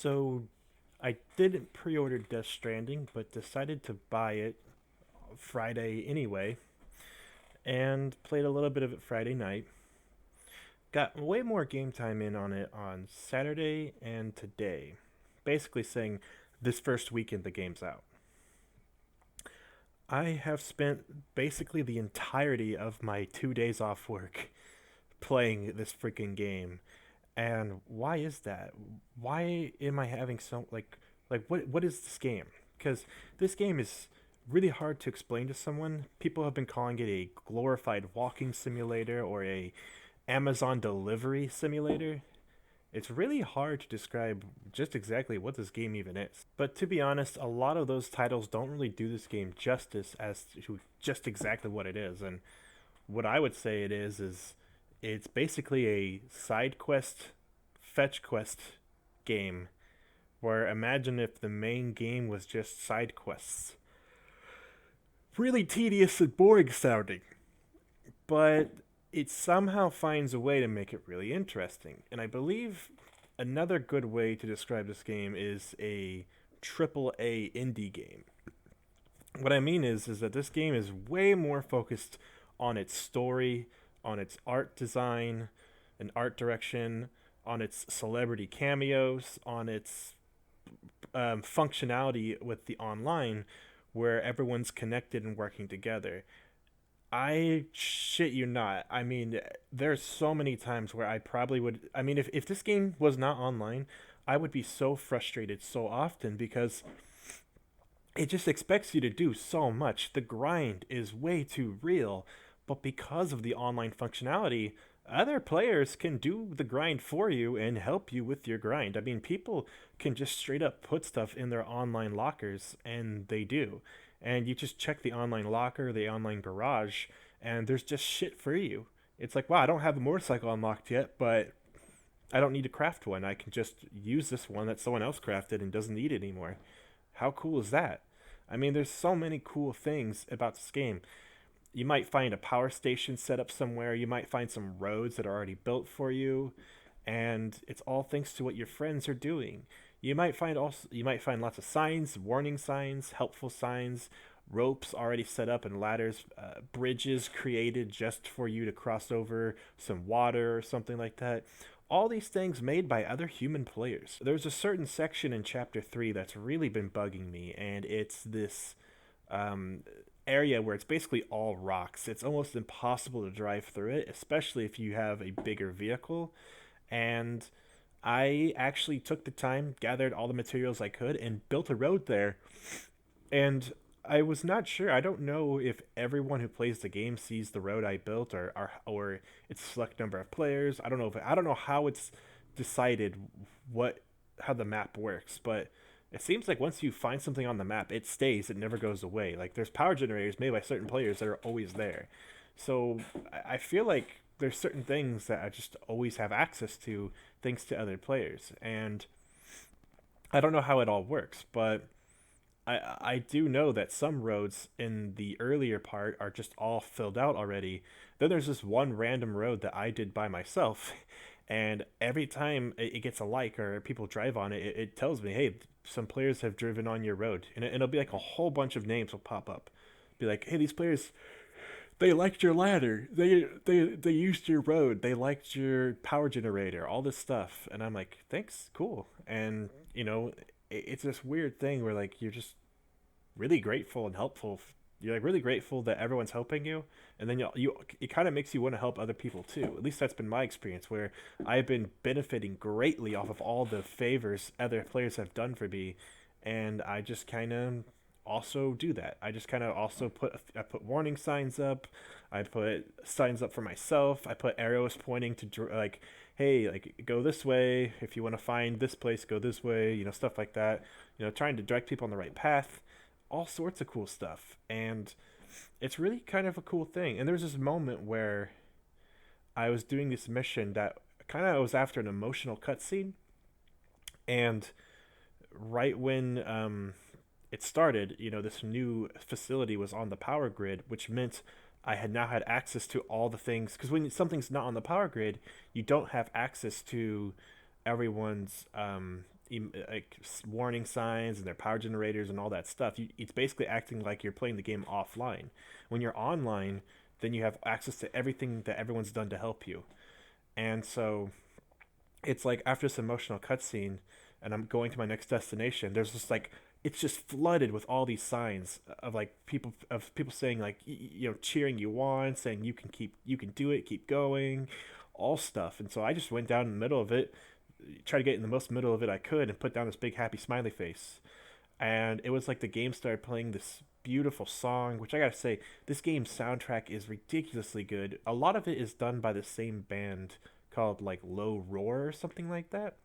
So I didn't pre-order Death Stranding, but decided to buy it Friday anyway, and played a little bit of it Friday night. Got way more game time in on it on Saturday and today. Basically saying this first weekend the game's out. I have spent basically the entirety of my 2 days off work playing this freaking game. And why is that? Why am I having so what is this game? Because this game is really hard to explain to someone. People have been calling it a glorified walking simulator or a Amazon delivery simulator. It's really hard to describe just exactly what this game even is. But to be honest, a lot of those titles don't really do this game justice as to just exactly what it is. And what I would say it is it's basically a side quest, fetch quest game. Where imagine if the main game was just side quests. Really tedious and boring sounding, but it somehow finds a way to make it really interesting. And I believe another good way to describe this game is a triple A indie game. What I mean is that this game is way more focused on its story, on its art design and art direction, on its celebrity cameos, on its functionality with the online, where everyone's connected and working together. I shit you not. I mean, there's so many times where I probably would. I mean, if this game was not online, I would be so frustrated so often because it just expects you to do so much. The grind is way too real, but because of the online functionality, other players can do the grind for you and help you with your grind. I mean, people can just straight up put stuff in their online lockers, and they do. And you just check the online locker, the online garage, and there's just shit for you. It's like, wow, I don't have a motorcycle unlocked yet, but I don't need to craft one. I can just use this one that someone else crafted and doesn't need it anymore. How cool is that? I mean, there's so many cool things about this game. You might find a power station set up somewhere. You might find some roads that are already built for you, and it's all thanks to what your friends are doing. You might find lots of signs, warning signs, helpful signs, ropes already set up and ladders, bridges created just for you to cross over some water or something like that. All these things made by other human players. There's a certain section in chapter 3 that's really been bugging me, and it's this um, area where it's basically all rocks. It's almost impossible to drive through it, especially if you have a bigger vehicle. And I actually took the time, gathered all the materials I could, and built a road there. And I was not sure. I don't know if everyone who plays the game sees the road I built, or it's a select number of players. I don't know how it's decided what how the map works, but it seems like once you find something on the map, it stays. It never goes away. Like there's power generators made by certain players that are always there. So I feel like there's certain things that I just always have access to thanks to other players, and I don't know how it all works, but I do know that some roads in the earlier part are just all filled out already. Then there's this one random road that I did by myself, and every time it gets a like or people drive on it, it tells me, hey, some players have driven on your road, and it'll be like a whole bunch of names will pop up, be like, hey, these players, they liked your ladder, they used your road, they liked your power generator, all this stuff, and I'm like, thanks, cool, and it's this weird thing where like you're just really grateful and helpful. You're like really grateful that everyone's helping you, and then you it kind of makes you want to help other people too. At least that's been my experience, where I've been benefiting greatly off of all the favors other players have done for me, and I just kind of also do that. I just kind of also put warning signs up. I put signs up for myself. I put arrows pointing to like, hey, like go this way. If you want to find this place, go this way. Stuff like that. Trying to direct people on the right path, all sorts of cool stuff. And it's really kind of a cool thing. And there was this moment where I was doing this mission that kind of was after an emotional cutscene, and right when it started, this new facility was on the power grid, which meant I had now had access to all the things. Because when something's not on the power grid, you don't have access to everyone's like warning signs and their power generators and all that stuff. It's basically acting like you're playing the game offline. When you're online, then you have access to everything that everyone's done to help you. And so it's like after this emotional cutscene, and I'm going to my next destination. There's just like it's just flooded with all these signs of like people saying like cheering you on, saying you can do it, keep going, all stuff. And so I just went down in the middle of it, tried to get in the most middle of it I could, and put down this big happy smiley face. And it was like the game started playing this beautiful song, which I gotta say, this game's soundtrack is ridiculously good. A lot of it is done by the same band called like Low Roar or something like that.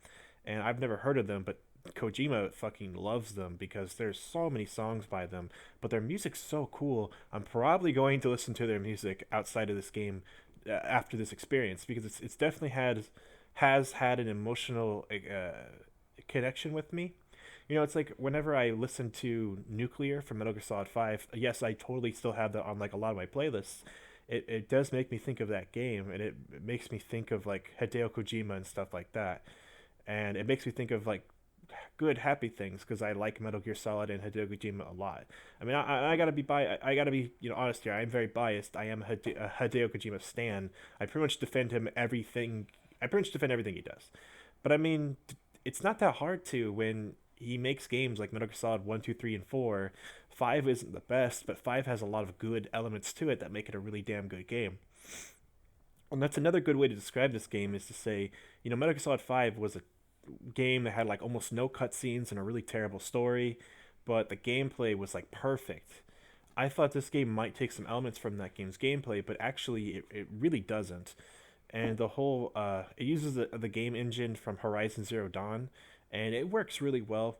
And I've never heard of them, but Kojima fucking loves them because there's so many songs by them, but their music's so cool. I'm probably going to listen to their music outside of this game after this experience because it's definitely has had an emotional connection with me. It's like whenever I listen to Nuclear from Metal Gear Solid 5, yes, I totally still have that on like a lot of my playlists. It does make me think of that game, and it makes me think of like Hideo Kojima and stuff like that. And it makes me think of like good happy things because I like Metal Gear Solid and Hideo Kojima a lot. I mean, I gotta be I gotta be honest here. I'm very biased. I am a Hideo Kojima stan. I pretty much defend him everything. I pretty much defend everything he does. But I mean, it's not that hard to when he makes games like Metal Gear Solid 1, 2, 3, and 4. 5 isn't the best, but 5 has a lot of good elements to it that make it a really damn good game. And that's another good way to describe this game is to say, Metal Gear Solid 5 was a game that had like almost no cutscenes and a really terrible story, but the gameplay was like perfect. I thought this game might take some elements from that game's gameplay, but actually it really doesn't. And the whole it uses the game engine from Horizon Zero Dawn, and it works really well.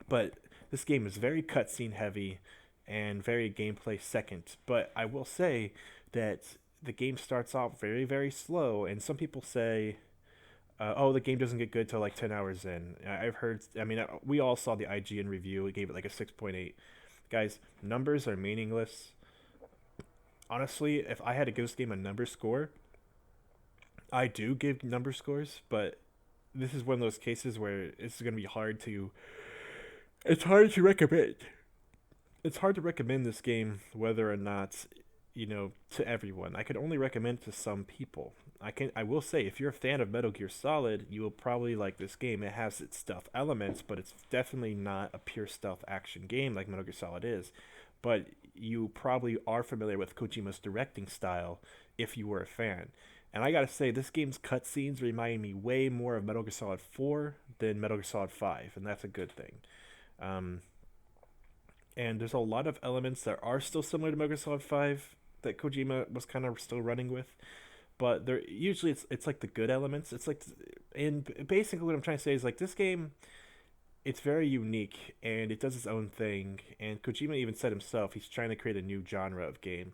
But this game is very cutscene heavy and very gameplay second. But I will say that the game starts off very very slow, and some people say oh, the game doesn't get good till like 10 hours in. I've heard, I mean, we all saw the IGN review. It gave it like a 6.8. Guys, numbers are meaningless. Honestly, if I had to give this game a number score, I do give number scores, but this is one of those cases where it's going to be hard to. It's hard to recommend. It's hard to recommend this game whether or not, to everyone. I can only recommend it to some people. I will say if you're a fan of Metal Gear Solid, you will probably like this game. It has its stealth elements, but it's definitely not a pure stealth action game like Metal Gear Solid is. But you probably are familiar with Kojima's directing style if you were a fan. And I gotta say, this game's cutscenes remind me way more of Metal Gear Solid 4 than Metal Gear Solid 5, and that's a good thing. Um, and there's a lot of elements that are still similar to Metal Gear Solid 5 that Kojima was kind of still running with, but they're usually it's like the good elements. It's like, and basically what I'm trying to say is like this game, it's very unique and it does its own thing. And Kojima even said himself he's trying to create a new genre of game.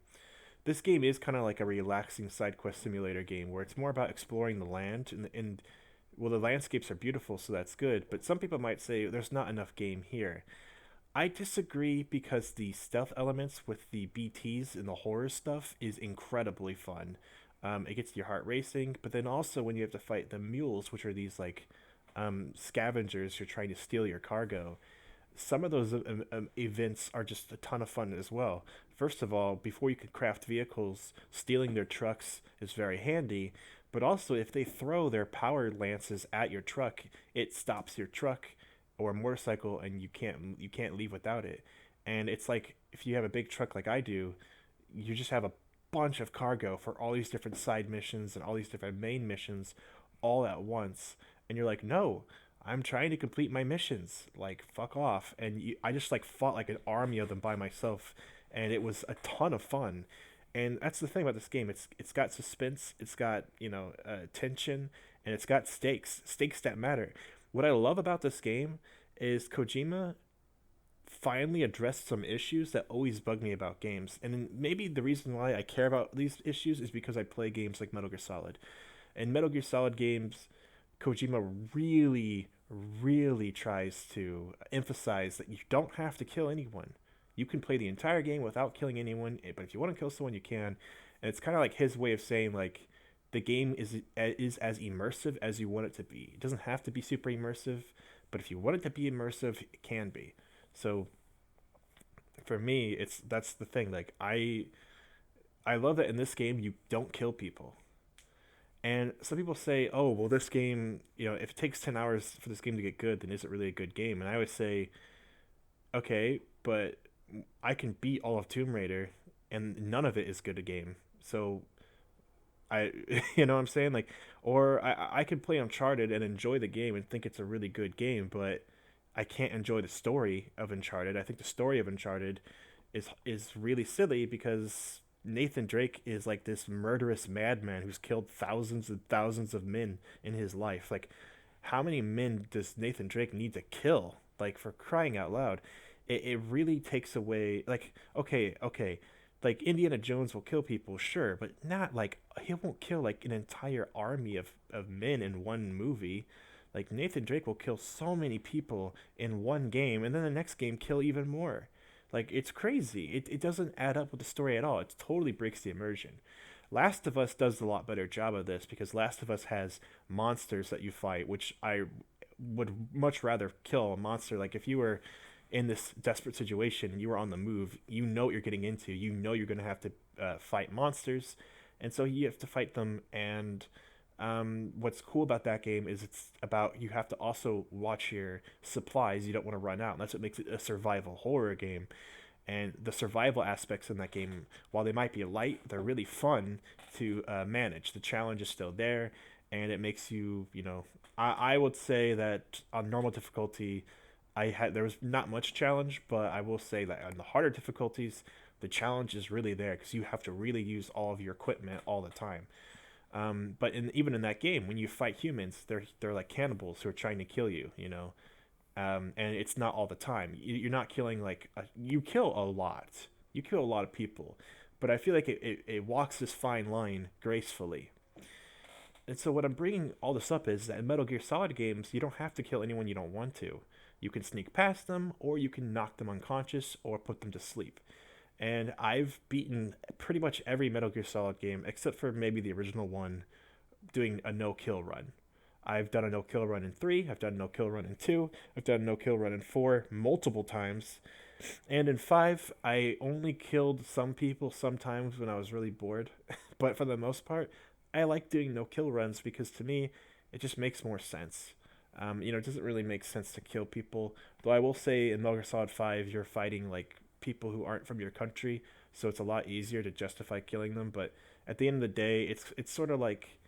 This game is kind of like a relaxing side quest simulator game where it's more about exploring the land and well, the landscapes are beautiful, so that's good. But some people might say there's not enough game here. I disagree because the stealth elements with the BTs and the horror stuff is incredibly fun. It gets your heart racing, but then also when you have to fight the mules, which are these like scavengers who are trying to steal your cargo, some of those events are just a ton of fun as well. First of all, before you can craft vehicles, stealing their trucks is very handy. But also, if they throw their power lances at your truck, it stops your truck or motorcycle, and you can't leave without it. And it's like if you have a big truck like I do, you just have a bunch of cargo for all these different side missions and all these different main missions all at once. And you're like, no, I'm trying to complete my missions. Like, fuck off. And I just like fought like an army of them by myself, and it was a ton of fun. And that's the thing about this game. It's got suspense, it's got tension, and it's got stakes that matter. What I love about this game is Kojima finally addressed some issues that always bug me about games. And maybe the reason why I care about these issues is because I play games like Metal Gear Solid. And Metal Gear Solid games, Kojima really, really tries to emphasize that you don't have to kill anyone. You can play the entire game without killing anyone, but if you want to kill someone, you can. And it's kind of like his way of saying, like, the game is as immersive as you want it to be. It doesn't have to be super immersive, but if you want it to be immersive, it can be. So for me, it's that's the thing. Like I love that in this game you don't kill people. And some people say, "Oh, well, this game, if it takes 10 hours for this game to get good, then is it really a good game?" And I would say, "Okay, but I can beat all of Tomb Raider, and none of it is good a game. So I, you know what I'm saying? Like, or I could play Uncharted and enjoy the game and think it's a really good game, but I can't enjoy the story of Uncharted. I think the story of Uncharted is really silly because Nathan Drake is like this murderous madman who's killed thousands and thousands of men in his life. Like, how many men does Nathan Drake need to kill? Like, for crying out loud, it really takes away. Like, okay, like Indiana Jones will kill people, sure, but not like he won't kill like an entire army of men in one movie. Like Nathan Drake will kill so many people in one game, and then the next game kill even more. Like it's crazy. It doesn't add up with the story at all. It totally breaks the immersion. Last of Us does a lot better job of this because Last of Us has monsters that you fight, which I would much rather kill a monster. Like if you were in this desperate situation and you were on the move, you know what you're getting into. You know you're going to have to fight monsters, and so you have to fight them. And what's cool about that game is it's about you have to also watch your supplies. You don't want to run out. And that's what makes it a survival horror game. And the survival aspects in that game, while they might be light, they're really fun to manage. The challenge is still there, and it makes you, I would say that on normal difficulty, there was not much challenge, but I will say that on the harder difficulties, the challenge is really there because you have to really use all of your equipment all the time. But even in that game, when you fight humans, they're like cannibals who are trying to kill you, and it's not all the time. You're not killing you kill a lot. You kill a lot of people, but I feel like it walks this fine line gracefully. And so what I'm bringing all this up is that in Metal Gear Solid games, you don't have to kill anyone you don't want to. You can sneak past them, or you can knock them unconscious, or put them to sleep. And I've beaten pretty much every Metal Gear Solid game, except for maybe the original one, doing a no-kill run. I've done a no-kill run in 3, I've done a no-kill run in 2, I've done a no-kill run in 4 multiple times, and in 5, I only killed some people sometimes when I was really bored, but for the most part, I like doing no-kill runs because to me, it just makes more sense. It doesn't really make sense to kill people, though I will say in Metal Gear Solid 5, you're fighting like people who aren't from your country, so it's a lot easier to justify killing them, but at the end of the day, it's sort of like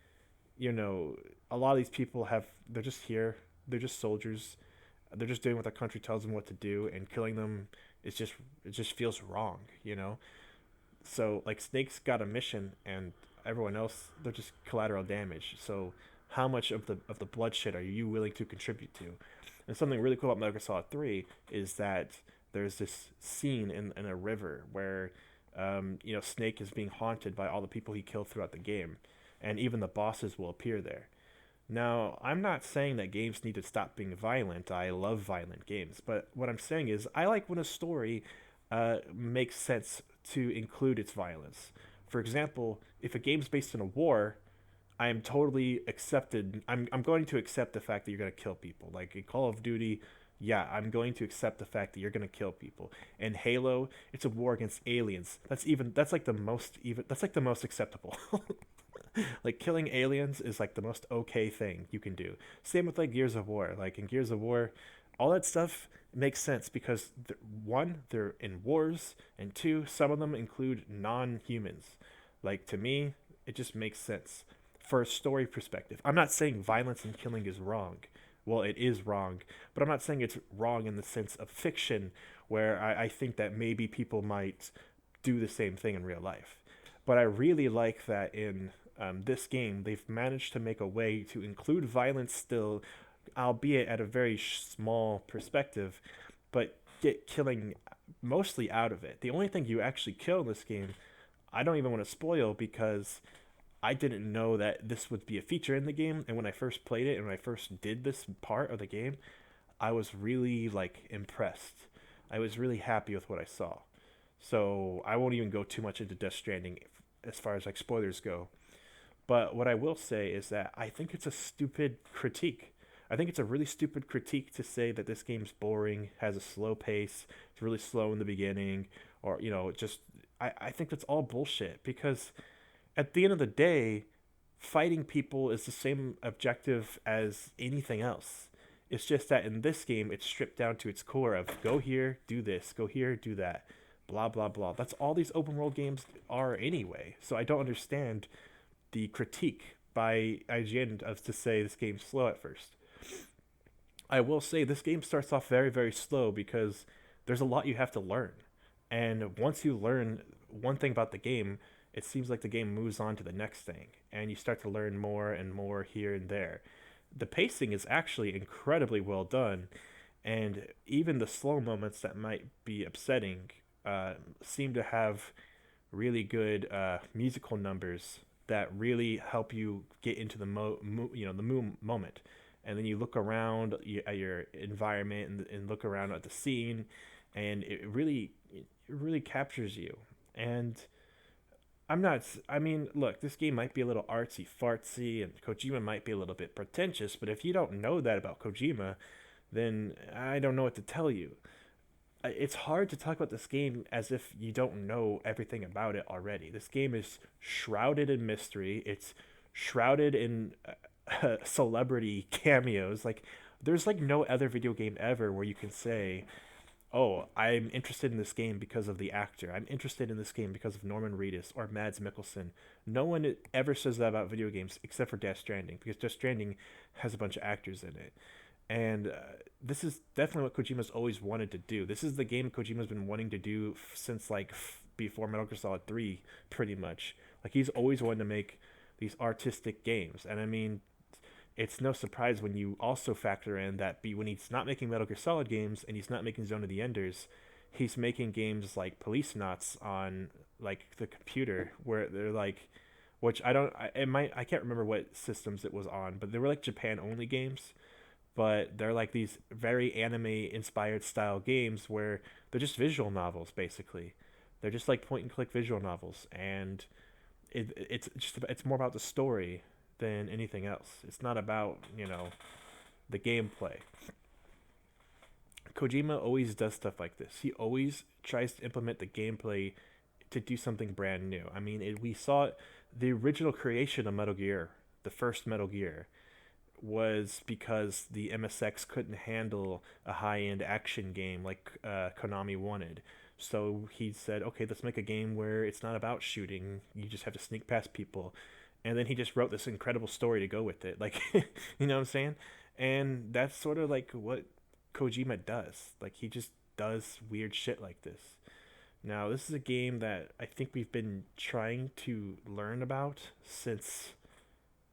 a lot of these people they're just here, they're just soldiers, they're just doing what their country tells them what to do, and killing them it just feels wrong. So like Snake's got a mission, and everyone else they're just collateral damage. So how much of the bloodshed are you willing to contribute to? And something really cool about Metal Gear Solid 3 is that there's this scene in a river where Snake is being haunted by all the people he killed throughout the game, and even the bosses will appear there. Now, I'm not saying that games need to stop being violent. I love violent games, but what I'm saying is I like when a story makes sense to include its violence. For example, if a game's based in a war, I am totally accepted. I'm going to accept the fact that you're going to kill people. Like in Call of Duty, yeah, I'm going to accept the fact that you're going to kill people. In Halo, it's a war against aliens. That's like the most acceptable. Like killing aliens is like the most okay thing you can do. Same with like Gears of War. Like in Gears of War, all that stuff makes sense because one, they're in wars, and two, some of them include non-humans. Like to me, it just makes sense for a story perspective. I'm not saying violence and killing is wrong. Well, it is wrong, but I'm not saying it's wrong in the sense of fiction, where I think that maybe people might do the same thing in real life. But I really like that in this game, they've managed to make a way to include violence still, albeit at a very small perspective, but get killing mostly out of it. The only thing you actually kill in this game, I don't even want to spoil because I didn't know that this would be a feature in the game. And when I first played it and when I first did this part of the game, I was really like impressed. I was really happy with what I saw. So I won't even go too much into Death Stranding as far as like spoilers go. But what I will say is that I think it's a stupid critique. I think it's a really stupid critique to say that this game's boring, has a slow pace, it's really slow in the beginning, or, just. I think that's all bullshit because at the end of the day, fighting people is the same objective as anything else. It's just that in this game, it's stripped down to its core of go here, do this, go here, do that, blah, blah, blah. That's all these open world games are anyway. So I don't understand the critique by IGN of to say this game's slow at first. I will say this game starts off very, very slow because there's a lot you have to learn. And once you learn one thing about the game, it seems like the game moves on to the next thing, and you start to learn more and more here and there. The pacing is actually incredibly well done, and even the slow moments that might be upsetting seem to have really good musical numbers that really help you get into the moment. And then you look around at your environment and look around at the scene, and it really captures you. And I'm not. I mean, look, this game might be a little artsy fartsy, and Kojima might be a little bit pretentious. But if you don't know that about Kojima, then I don't know what to tell you. It's hard to talk about this game as if you don't know everything about it already. This game is shrouded in mystery. It's shrouded in celebrity cameos. Like, there's like no other video game ever where you can say, oh, I'm interested in this game because of the actor. I'm interested in this game because of Norman Reedus or Mads Mikkelsen. No one ever says that about video games except for Death Stranding, because Death Stranding has a bunch of actors in it. And this is definitely what Kojima's always wanted to do. This is the game Kojima's been wanting to do since like before Metal Gear Solid 3, pretty much. Like, he's always wanted to make these artistic games. And I mean, it's no surprise when you also factor in that when he's not making Metal Gear Solid games and he's not making Zone of the Enders, he's making games like Police Knots on like the computer, where they're like, which I can't remember what systems it was on, but they were like Japan only games, but they're like these very anime inspired style games where they're just visual novels basically. They're just like point and click visual novels, and it's more about the story than anything else. It's not about, the gameplay. Kojima always does stuff like this. He always tries to implement the gameplay to do something brand new. I mean, we saw it, the original creation of Metal Gear, the first Metal Gear, was because the MSX couldn't handle a high-end action game like Konami wanted. So he said, okay, let's make a game where it's not about shooting. You just have to sneak past people. And then he just wrote this incredible story to go with it. Like, you know what I'm saying? And that's sort of like what Kojima does. Like, he just does weird shit like this. Now, this is a game that I think we've been trying to learn about since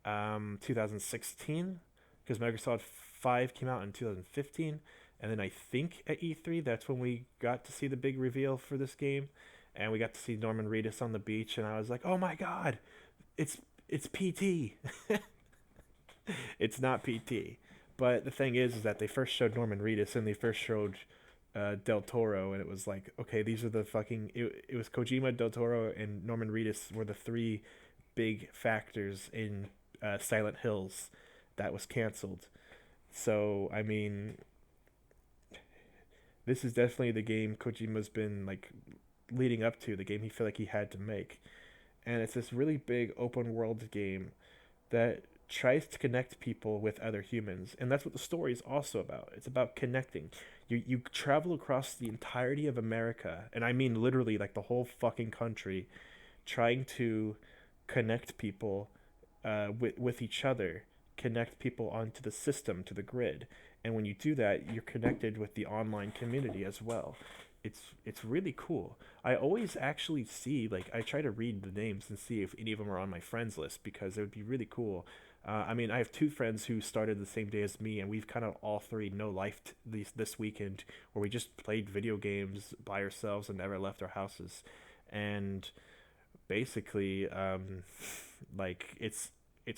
2016, because Metal Gear Solid 5 came out in 2015, and then I think at E3 that's when we got to see the big reveal for this game, and we got to see Norman Reedus on the beach, and I was like, oh my god, it's PT. It's not PT. But the thing is that they first showed Norman Reedus and they first showed Del Toro, and it was like, okay, these are the fucking. It was Kojima, Del Toro, and Norman Reedus were the three big factors in Silent Hills that was canceled. So, I mean, this is definitely the game Kojima's been like leading up to, the game he felt like he had to make. And it's this really big open world game that tries to connect people with other humans, and that's what the story is also about. It's about connecting. You travel across the entirety of America, and I mean literally like the whole fucking country, trying to connect people with each other, connect people onto the system, to the grid. And when you do that, you're connected with the online community as well. It's really cool. I always actually see, like, I try to read the names and see if any of them are on my friends list, because it would be really cool. I mean, I have two friends who started the same day as me, and we've kind of all three no lifed this weekend, where we just played video games by ourselves and never left our houses. And basically, like, it's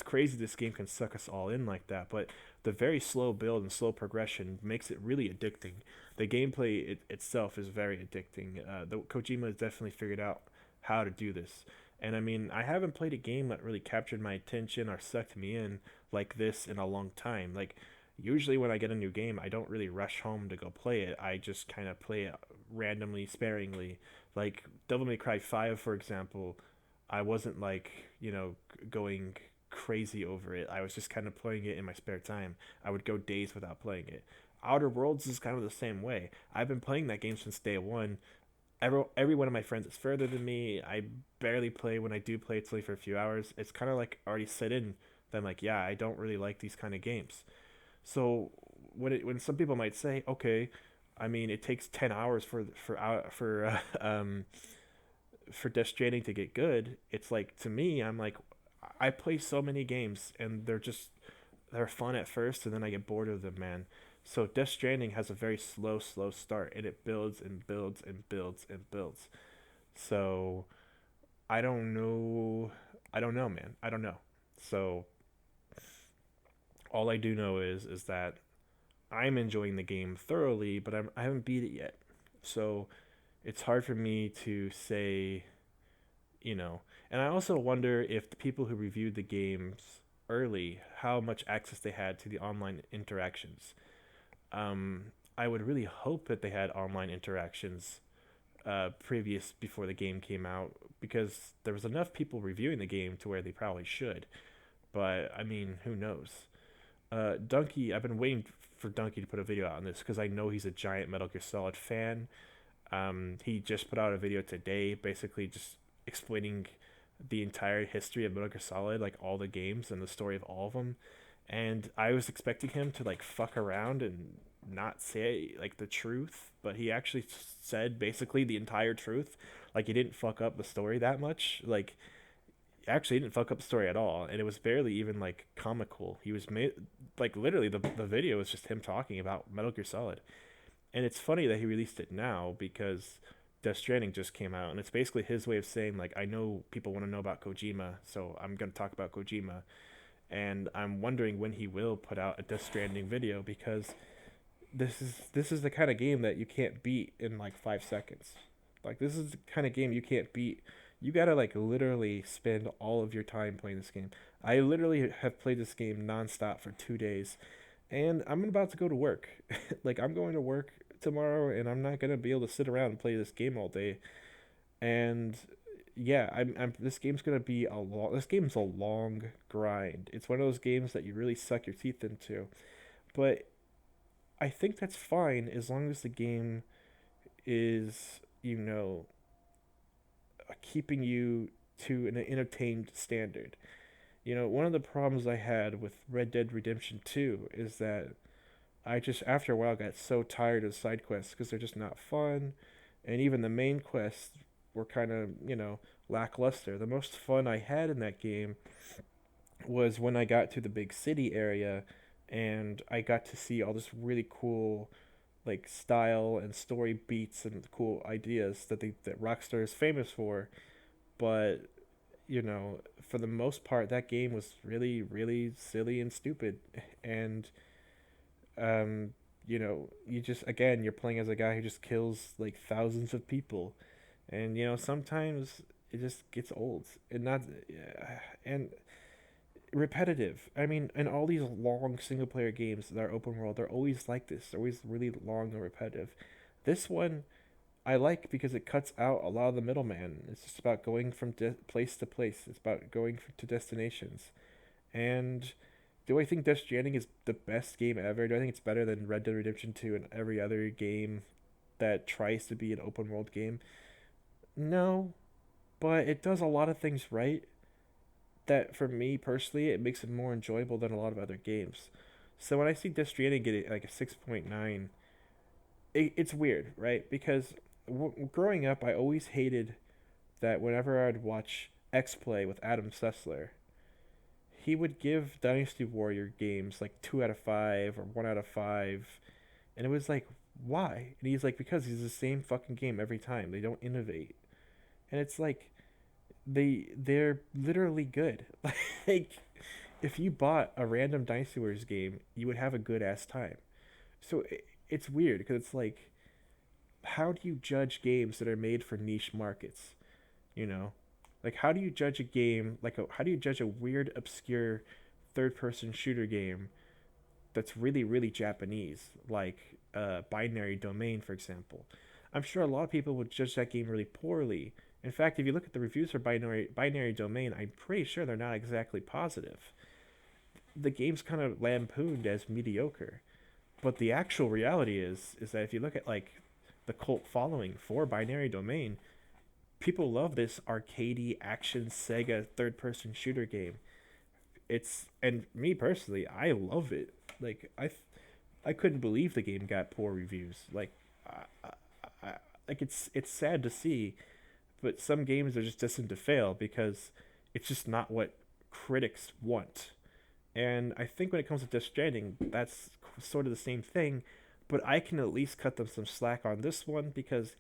crazy this game can suck us all in like that, but the very slow build and slow progression makes it really addicting. The gameplay itself is very addicting. The Kojima has definitely figured out how to do this. And I mean, I haven't played a game that really captured my attention or sucked me in like this in a long time. Like, usually when I get a new game, I don't really rush home to go play it. I just kind of play it randomly, sparingly. Like Devil May Cry 5, for example, I wasn't like, going crazy over it. I was just kind of playing it in my spare time. I would go days without playing it. Outer Worlds is kind of the same way. I've been playing that game since day one. Every one of my friends is further than me. I barely play. When I do play, it's only for a few hours. It's kind of like already set in that I'm like, yeah, I don't really like these kind of games. So when some people might say, okay, I mean, it takes 10 hours for Death Stranding to get good. It's like, to me, I'm like, I play so many games and they're fun at first, and then I get bored of them, man. So Death Stranding has a very slow start, and it builds and builds and builds and builds. So I don't know. I don't know, man. I don't know. So all I do know is that I'm enjoying the game thoroughly, but I haven't beat it yet. So it's hard for me to say, you know. And I also wonder if the people who reviewed the games early, how much access they had to the online interactions. I would really hope that they had online interactions previous before the game came out, because there was enough people reviewing the game to where they probably should. But I mean, who knows? Donkey, I've been waiting for Donkey to put a video out on this because I know he's a giant Metal Gear Solid fan. He just put out a video today, basically just explaining the entire history of Metal Gear Solid, like all the games and the story of all of them. And I was expecting him to like fuck around and not say like the truth, but he actually said basically the entire truth. Like, he didn't fuck up the story that much. Like, actually he didn't fuck up the story at all, and it was barely even like comical. He was made like, literally the video was just him talking about Metal Gear Solid. And it's funny that he released it now because Death Stranding just came out, and it's basically his way of saying like, I know people want to know about Kojima, so I'm gonna talk about Kojima. And I'm wondering when he will put out a Death Stranding video, because this is the kind of game that you can't beat in like 5 seconds. Like, this is the kind of game you can't beat. You gotta like literally spend all of your time playing this game. I literally have played this game nonstop for 2 days, and I'm about to go to work. Like, I'm going to work tomorrow, and I'm not gonna be able to sit around and play this game all day. And yeah, this game's gonna be a long. This game's a long grind. It's one of those games that you really suck your teeth into. But I think that's fine as long as the game is, keeping you to an entertained standard. One of the problems I had with Red Dead Redemption 2 is that I just, after a while, got so tired of side quests because they're just not fun. And even the main quests were kind of, lackluster. The most fun I had in that game was when I got to the big city area and I got to see all this really cool like style and story beats and cool ideas that Rockstar is famous for. But for the most part, that game was really, really silly and stupid. And you just, again, you're playing as a guy who just kills like thousands of people, and sometimes it just gets old and not and repetitive. I mean, in all these long single player games that are open world, they're always like this. They're always really long and repetitive. This one I like because it cuts out a lot of the middleman. It's just about going from place to place. It's about going to destinations. And do I think Death Stranding is the best game ever? Do I think it's better than Red Dead Redemption 2 and every other game that tries to be an open world game? No, but it does a lot of things right that, for me personally, it makes it more enjoyable than a lot of other games. So when I see Death Stranding get like a 6.9, it's weird, right? Because growing up, I always hated that whenever I'd watch X Play with Adam Sessler, he would give Dynasty Warrior games like 2 out of 5 or 1 out of 5. And it was like, why? And he's like, because it's the same fucking game every time. They don't innovate. And it's like, they're literally good. Like, if you bought a random Dynasty Warriors game, you would have a good ass time. So it's weird because it's like, how do you judge games that are made for niche markets? You know? Like, how do you judge a game? How do you judge a weird, obscure third-person shooter game that's really, really Japanese, like Binary Domain, for example? I'm sure a lot of people would judge that game really poorly. In fact, if you look at the reviews for Binary Domain, I'm pretty sure they're not exactly positive. The game's kind of lampooned as mediocre. But the actual reality is that if you look at like the cult following for Binary Domain, people love this arcadey action Sega third person shooter game. It's and me personally, I love it. Like I couldn't believe the game got poor reviews. I, I, like it's sad to see, but some games are just destined to fail because it's just not what critics want. And I think when it comes to Death Stranding, that's sort of the same thing, but I can at least cut them some slack on this one because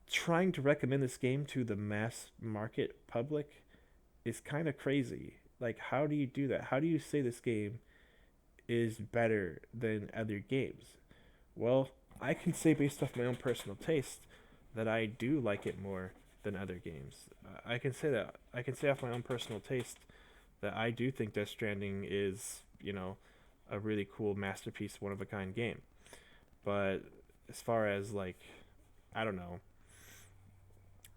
trying to recommend this game to the mass market public is kind of crazy. Like, how do you do that? How do you say this game is better than other games? Well, I can say based off my own personal taste that I do like it more than other games. I can say that. I can say off my own personal taste that I do think Death Stranding is, a really cool masterpiece, one of a kind game. But as far as like, I don't know,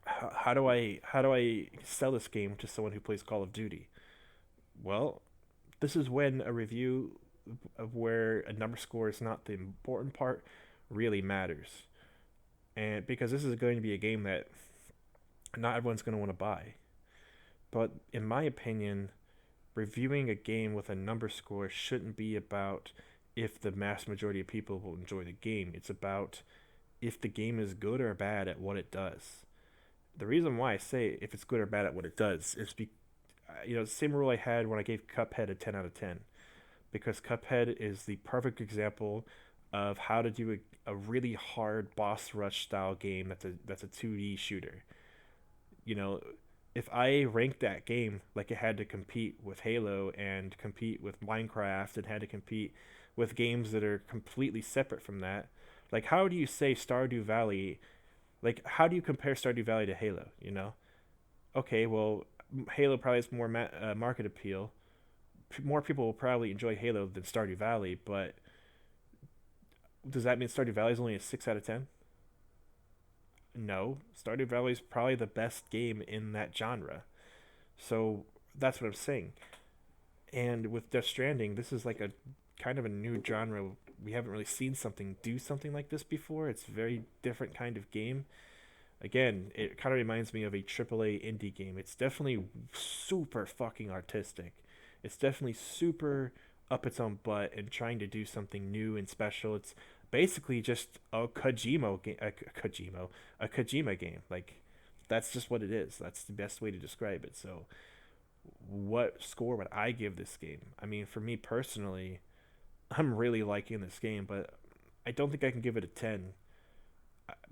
how do I sell this game to someone who plays Call of Duty? Well, this is when a review of where a number score is not the important part really matters. And because this is going to be a game that not everyone's going to want to buy. But in my opinion, reviewing a game with a number score shouldn't be about if the mass majority of people will enjoy the game. It's about if the game is good or bad at what it does. The reason why I say if it's good or bad at what it does is the same rule I had when I gave Cuphead a 10 out of 10, because Cuphead is the perfect example of how to do a really hard boss rush style game that's a 2D shooter. You know, if I ranked that game like it had to compete with Halo and compete with Minecraft and had to compete with games that are completely separate from that, like how do you say Stardew Valley, like how do you compare Stardew Valley to Halo, you know? Okay, well, Halo probably has more market appeal. More people will probably enjoy Halo than Stardew Valley, but does that mean Stardew Valley is only a 6 out of 10? No, Stardew Valley is probably the best game in that genre. So that's what I'm saying. And with Death Stranding, this is like a kind of a new genre. We haven't really seen something do something like this before. It's a very different kind of game. Again, it kind of reminds me of a AAA indie game. It's definitely super fucking artistic. It's definitely super up its own butt and trying to do something new and special. It's basically just a Kojima game. Like that's just what it is. That's the best way to describe it. So, what score would I give this game? I mean, for me personally, I'm really liking this game, but I don't think I can give it a 10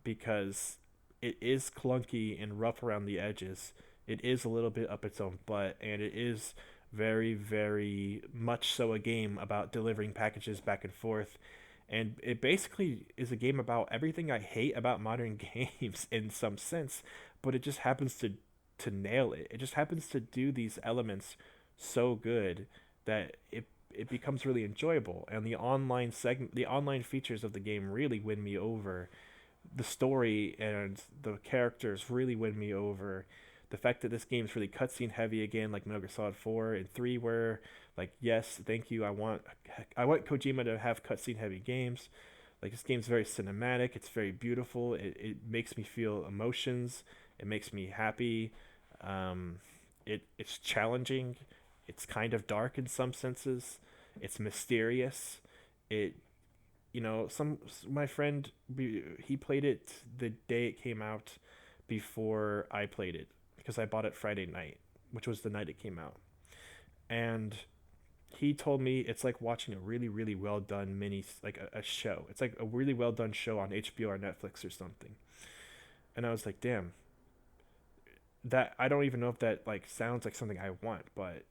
because it is clunky and rough around the edges. It is a little bit up its own butt, and it is very, very much so a game about delivering packages back and forth. And it basically is a game about everything I hate about modern games in some sense, but it just happens to nail it. It just happens to do these elements so good that it becomes really enjoyable. And the online features of the game really win me over. The story and the characters really win me over. The fact that this game's really cutscene heavy again, like Metal Gear Solid 4 and 3, where like yes, thank you. I want Kojima to have cutscene heavy games. Like this game's very cinematic. It's very beautiful. It makes me feel emotions. It makes me happy. Um, it's challenging. It's kind of dark in some senses. It's mysterious. It some my friend he played it the day it came out before I played it because I bought it Friday night, which was the night it came out. And he told me it's like watching a really really well done like a show. It's like a really well done show on HBO or Netflix or something. And I was like, "Damn, that I don't even know if that like sounds like something I want, but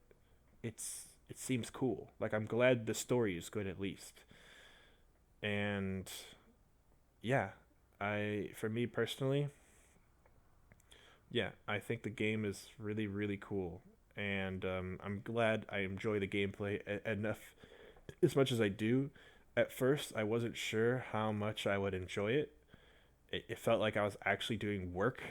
it seems cool. Like I'm glad the story is good at least." And yeah, I for me personally, Yeah, I think the game is really, really cool, and I'm glad I enjoy the gameplay enough as much as I do. At first, I wasn't sure how much I would enjoy it. It felt like I was actually doing work,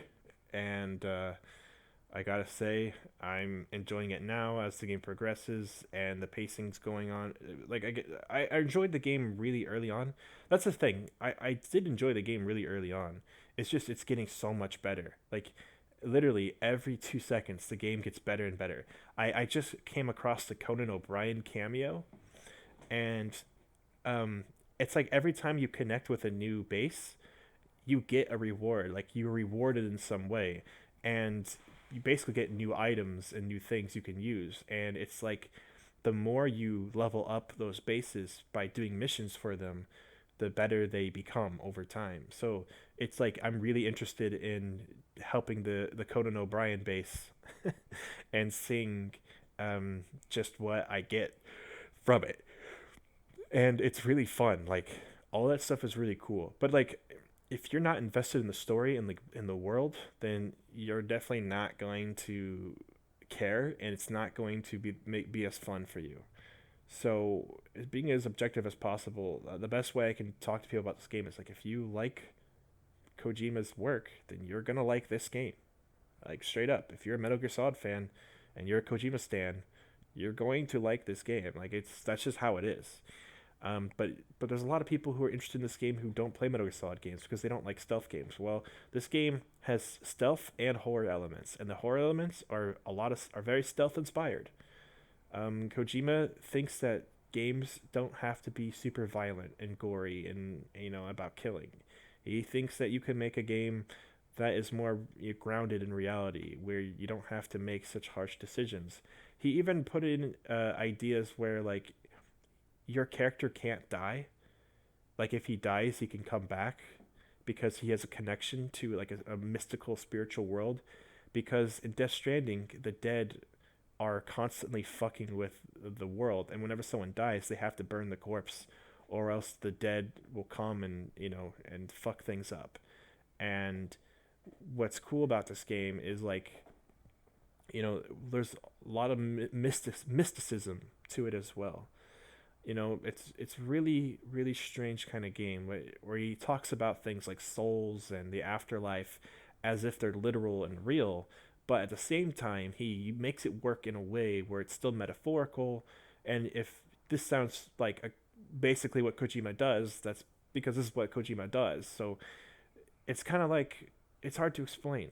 and I gotta say, I'm enjoying it now as the game progresses and the pacing's going on. Like I enjoyed the game really early on. That's the thing. I did enjoy the game really early on. It's just it's getting so much better. Like literally every 2 seconds, the game gets better and better. I just came across the Conan O'Brien cameo, and um, it's like every time you connect with a new base, you get a reward. Like you're rewarded in some way, and you basically get new items and new things you can use. And it's like the more you level up those bases by doing missions for them, the better they become over time. So it's like I'm really interested in helping the Conan O'Brien base and seeing just what I get from it. And it's really fun. Like all that stuff is really cool. But like if you're not invested in the story and the world, then you're definitely not going to care, and it's not going to be as fun for you. So being as objective as possible, the best way I can talk to people about this game is like if you like Kojima's work, then you're gonna like this game. Like straight up, if you're a Metal Gear Solid fan and you're a Kojima stan, you're going to like this game. Like it's that's just how it is. But there's a lot of people who are interested in this game who don't play Metal Gear Solid games because they don't like stealth games. Well, this game has stealth and horror elements, and the horror elements are very stealth inspired. Kojima thinks that games don't have to be super violent and gory and about killing. He thinks that you can make a game that is more grounded in reality, where you don't have to make such harsh decisions. He even put in ideas where like your character can't die. Like if he dies, he can come back because he has a connection to like a mystical spiritual world. Because in Death Stranding, the dead are constantly fucking with the world, and whenever someone dies, they have to burn the corpse, or else the dead will come and and fuck things up. And what's cool about this game is like there's a lot of mysticism to it as well. It's really strange kind of game where he talks about things like souls and the afterlife as if they're literal and real, but at the same time he makes it work in a way where it's still metaphorical. And if this sounds like basically what Kojima does, that's because this is what Kojima does. So it's kind of like it's hard to explain.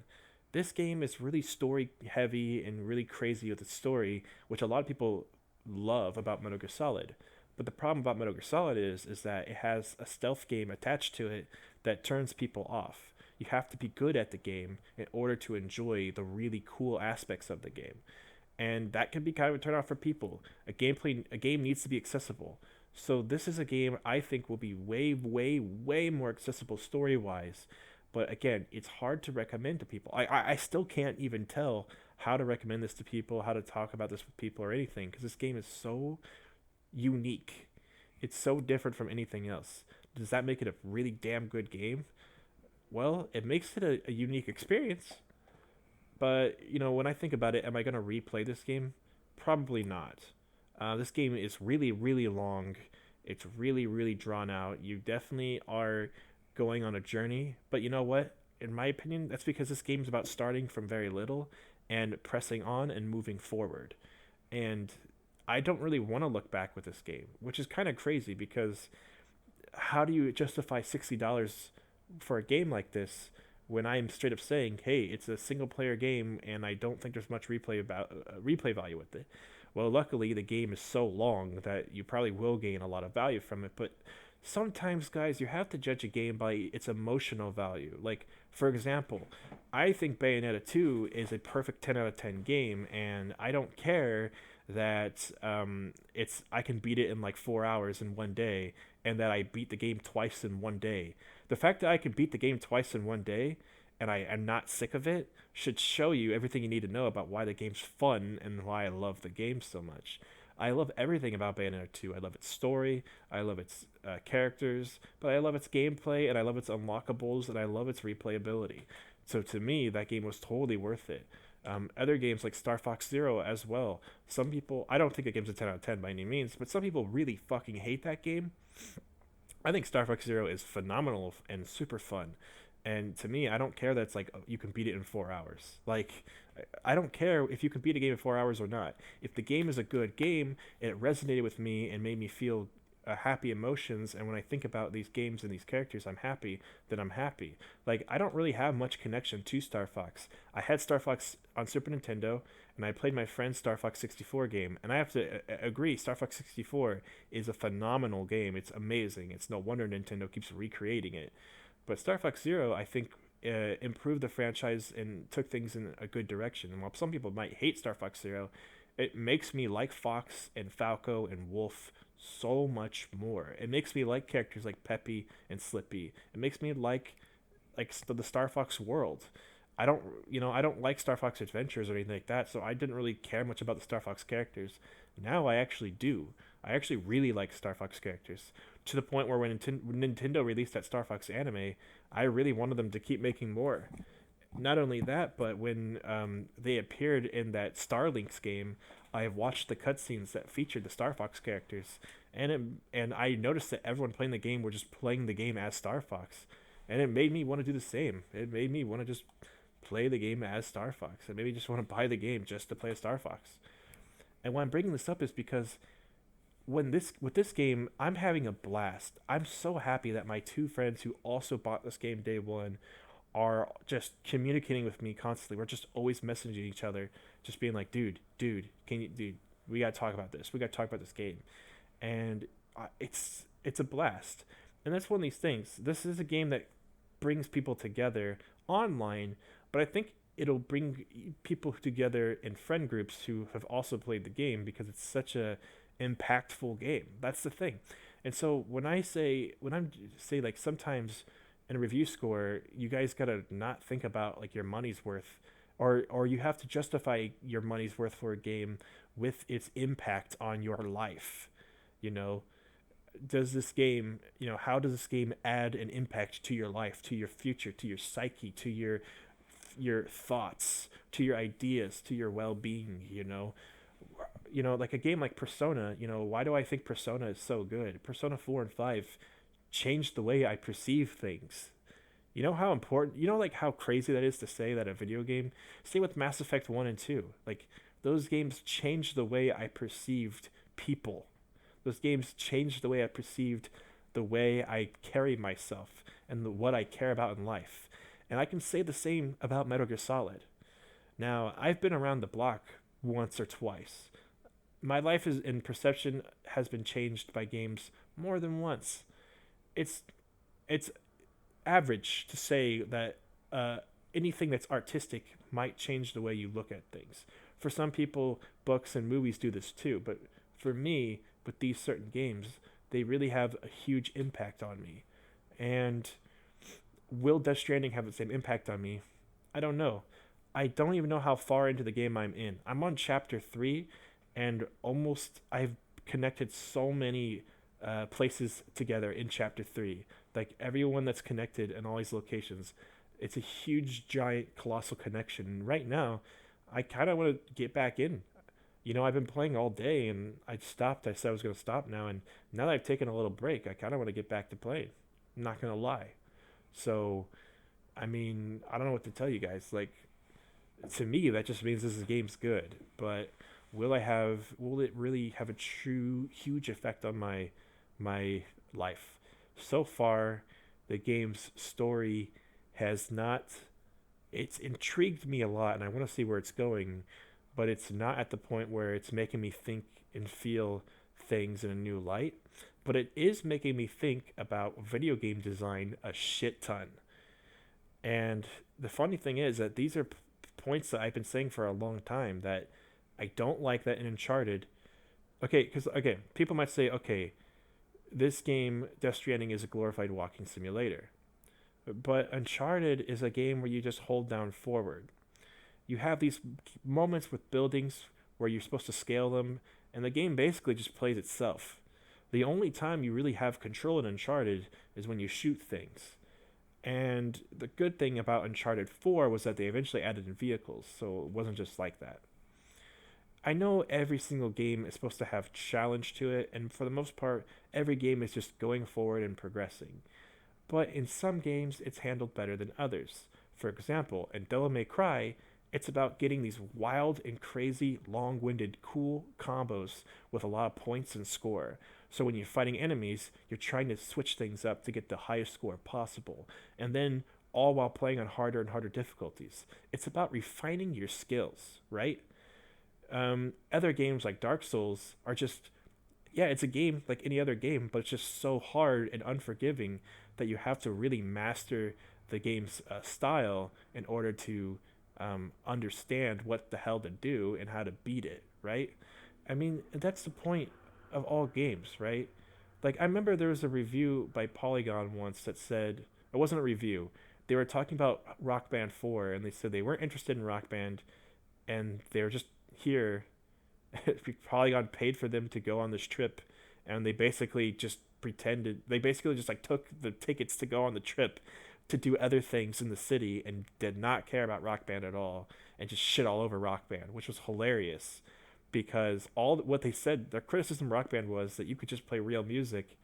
This game is really story heavy and really crazy with its story, which a lot of people love about Metal Gear Solid. But the problem about Metal Gear Solid is that it has a stealth game attached to it that turns people off. You have to be good at the game in order to enjoy the really cool aspects of the game. And that can be kind of a turnoff for people. A game needs to be accessible. So this is a game I think will be way, way, way more accessible story wise. But again, it's hard to recommend to people. I still can't even tell how to recommend this to people, how to talk about this with people or anything, because this game is so unique. It's so different from anything else. Does that make it a really damn good game? Well, it makes it a unique experience. But, when I think about it, am I going to replay this game? Probably not. This game is really, really long. It's really, really drawn out. You definitely are going on a journey. But you know what? In my opinion, that's because this game is about starting from very little and pressing on and moving forward. And I don't really want to look back with this game, which is kind of crazy because how do you justify $60 for a game like this when I'm straight up saying, "Hey, it's a single player game and I don't think there's much replay value with it." Well, luckily the game is so long that you probably will gain a lot of value from it, but sometimes guys, you have to judge a game by its emotional value. Like for example, I think Bayonetta 2 is a perfect 10 out of 10 game, and I don't care that it's I can beat it in like 4 hours in one day, and that I beat the game twice in one day. The fact that I can beat the game twice in one day and I am not sick of it should show you everything you need to know about why the game's fun and why I love the game so much. I love everything about Bayonetta 2. I love its story, I love its characters, but I love its gameplay, and I love its unlockables, and I love its replayability. So to me, that game was totally worth it. Other games like Star Fox Zero as well. Some people, I don't think the game's a 10 out of 10 by any means, but some people really fucking hate that game. I think Star Fox Zero is phenomenal and super fun. And to me, I don't care that it's like you can beat it in 4 hours. Like, I don't care if you can beat a game in 4 hours or not. If the game is a good game, it resonated with me and made me feel happy emotions. And when I think about these games and these characters, I'm happy. Then I'm happy. Like, I don't really have much connection to Star Fox. I had Star Fox on Super Nintendo, and I played my friend's Star Fox 64 game. And I have to agree, Star Fox 64 is a phenomenal game. It's amazing. It's no wonder Nintendo keeps recreating it. But Star Fox Zero, I think, improved the franchise and took things in a good direction. And while some people might hate Star Fox Zero, it makes me like Fox and Falco and Wolf so much more. It makes me like characters like Peppy and Slippy. It makes me like the Star Fox world. I don't like Star Fox Adventures or anything like that, so I didn't really care much about the Star Fox characters. Now I actually do. I actually really like Star Fox characters to the point where when Nintendo released that Star Fox anime, I really wanted them to keep making more. Not only that, but when they appeared in that Starlinks game, I watched the cutscenes that featured the Star Fox characters, and I noticed that everyone playing the game were just playing the game as Star Fox, and it made me want to do the same. It made me want to just play the game as Star Fox. It made me just want to buy the game just to play as Star Fox. And why I'm bringing this up is because with this game, I'm having a blast. I'm so happy that my two friends who also bought this game day one are just communicating with me constantly. We're just always messaging each other, just being like, dude, we gotta talk about this. We gotta talk about this game, and it's a blast. And that's one of these things. This is a game that brings people together online, but I think it'll bring people together in friend groups who have also played the game because it's such a impactful game. That's the thing. And so when I'm say like sometimes in a review score, you guys gotta not think about like your money's worth, or you have to justify your money's worth for a game with its impact on your life. You know, does this game, how does this game add an impact to your life, to your future, to your psyche, to your thoughts, to your ideas, to your well-being? Like a game like Persona. Why do I think Persona is so good? Persona 4 and 5 changed the way I perceive things. You know how important, like how crazy that is to say that a video game, same with Mass Effect 1 and 2, like those games changed the way I perceived people. Those games changed the way I perceived the way I carry myself and what I care about in life. And I can say the same about Metal Gear Solid. Now, I've been around the block once or twice. My life is in perception has been changed by games more than once. It's average to say that anything that's artistic might change the way you look at things. For some people, books and movies do this too, but for me, with these certain games, they really have a huge impact on me. And will Death Stranding have the same impact on me? I don't know. I don't even know how far into the game I'm in. I'm on chapter 3, and I've connected so many places together in chapter 3. Like everyone that's connected in all these locations, it's a huge, giant, colossal connection. And right now, I kind of want to get back in. I've been playing all day, and I stopped. I said I was going to stop now, and now that I've taken a little break, I kind of want to get back to playing. I'm not going to lie. So, I mean, I don't know what to tell you guys. Like, to me, that just means this game's good. But will it really have a true, huge effect on my life? So far, the game's story has not. It's intrigued me a lot, and I want to see where it's going, but it's not at the point where it's making me think and feel things in a new light. But it is making me think about video game design a shit ton. And the funny thing is that these are points that I've been saying for a long time that I don't like that in Uncharted. Okay, because again, people might say, okay, this game, Death Stranding, is a glorified walking simulator. But Uncharted is a game where you just hold down forward. You have these moments with buildings where you're supposed to scale them and the game basically just plays itself. The only time you really have control in Uncharted is when you shoot things. And the good thing about Uncharted 4 was that they eventually added in vehicles, so it wasn't just like that. I know every single game is supposed to have challenge to it, and for the most part, every game is just going forward and progressing. But in some games, it's handled better than others. For example, in Devil May Cry, it's about getting these wild and crazy, long winded, cool combos with a lot of points and score. So when you're fighting enemies, you're trying to switch things up to get the highest score possible. And then, all while playing on harder and harder difficulties. It's about refining your skills, right? Other games like Dark Souls are just, yeah, it's a game like any other game, but it's just so hard and unforgiving that you have to really master the game's style in order to understand what the hell to do and how to beat it, right? I mean, that's the point of all games, right? Like, I remember there was a review by Polygon once that said, it wasn't a review, they were talking about Rock Band 4, and they said they weren't interested in Rock Band, and they were just here. Polygon paid for them to go on this trip, and they basically just pretended, they basically just like took the tickets to go on the trip to do other things in the city and did not care about Rock Band at all and just shit all over Rock Band, which was hilarious because all what they said, their criticism of Rock Band was that you could just play real music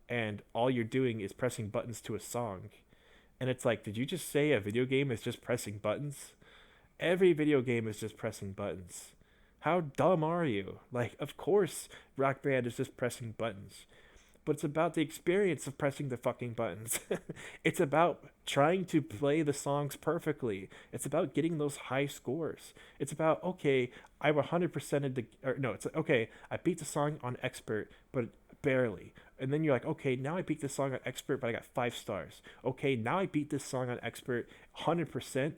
and all you're doing is pressing buttons to a song. And it's like, did you just say a video game is just pressing buttons? Every video game is just pressing buttons. How dumb are you? Like, of course, Rock Band is just pressing buttons. But it's about the experience of pressing the fucking buttons. It's about trying to play the songs perfectly. It's about getting those high scores. It's about, okay, I 100%ed the, or no, it's okay, I beat the song on expert, but barely. And then you're like, okay, now I beat this song on expert, but I got 5 stars. Okay, now I beat this song on expert 100%,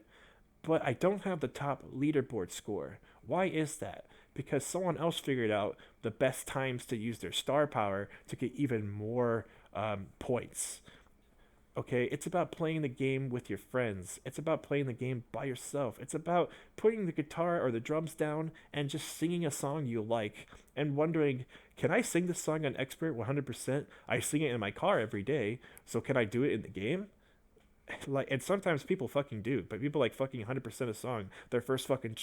but I don't have the top leaderboard score. Why is that? Because someone else figured out the best times to use their star power to get even more points. Okay, it's about playing the game with your friends. It's about playing the game by yourself. It's about putting the guitar or the drums down and just singing a song you like and wondering, can I sing this song on expert 100%? I sing it in my car every day, so can I do it in the game? Like, and sometimes people fucking do, but people like fucking 100% a song their first fucking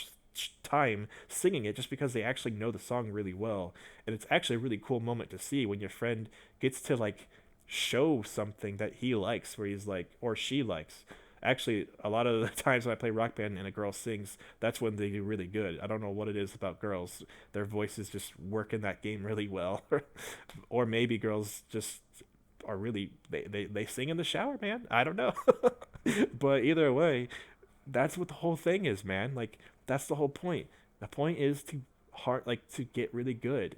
time singing it just because they actually know the song really well. And it's actually a really cool moment to see when your friend gets to like show something that he likes, where he's like, or she likes. Actually, a lot of the times when I play Rock Band and a girl sings, that's when they do really good. I don't know what it is about girls. Their voices just work in that game really well. Or maybe girls just are really, they sing in the shower, man. I don't know. But either way, that's what the whole thing is, man. Like, that's the whole point. The point is to to get really good.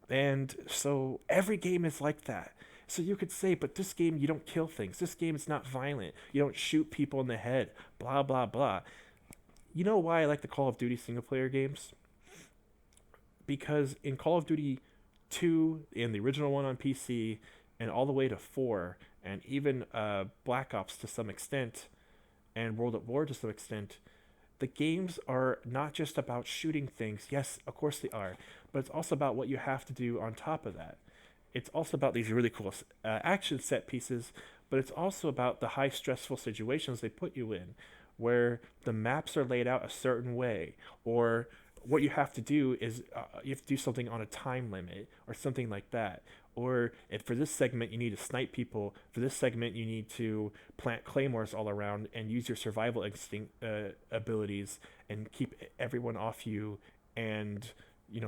And so every game is like that. So you could say, but this game you don't kill things. This game is not violent. You don't shoot people in the head. Blah blah blah. You know why I like the Call of Duty single player games? Because in Call of Duty 2, in the original one on PC, and all the way to 4, and even Black Ops to some extent, and World at War to some extent, the games are not just about shooting things. Yes, of course they are, but it's also about what you have to do on top of that. It's also about these really cool action set pieces, but it's also about the high stressful situations they put you in, where the maps are laid out a certain way, or what you have to do is you have to do something on a time limit or something like that. Or if for this segment you need to snipe people, for this segment you need to plant claymores all around and use your survival instinct abilities and keep everyone off you and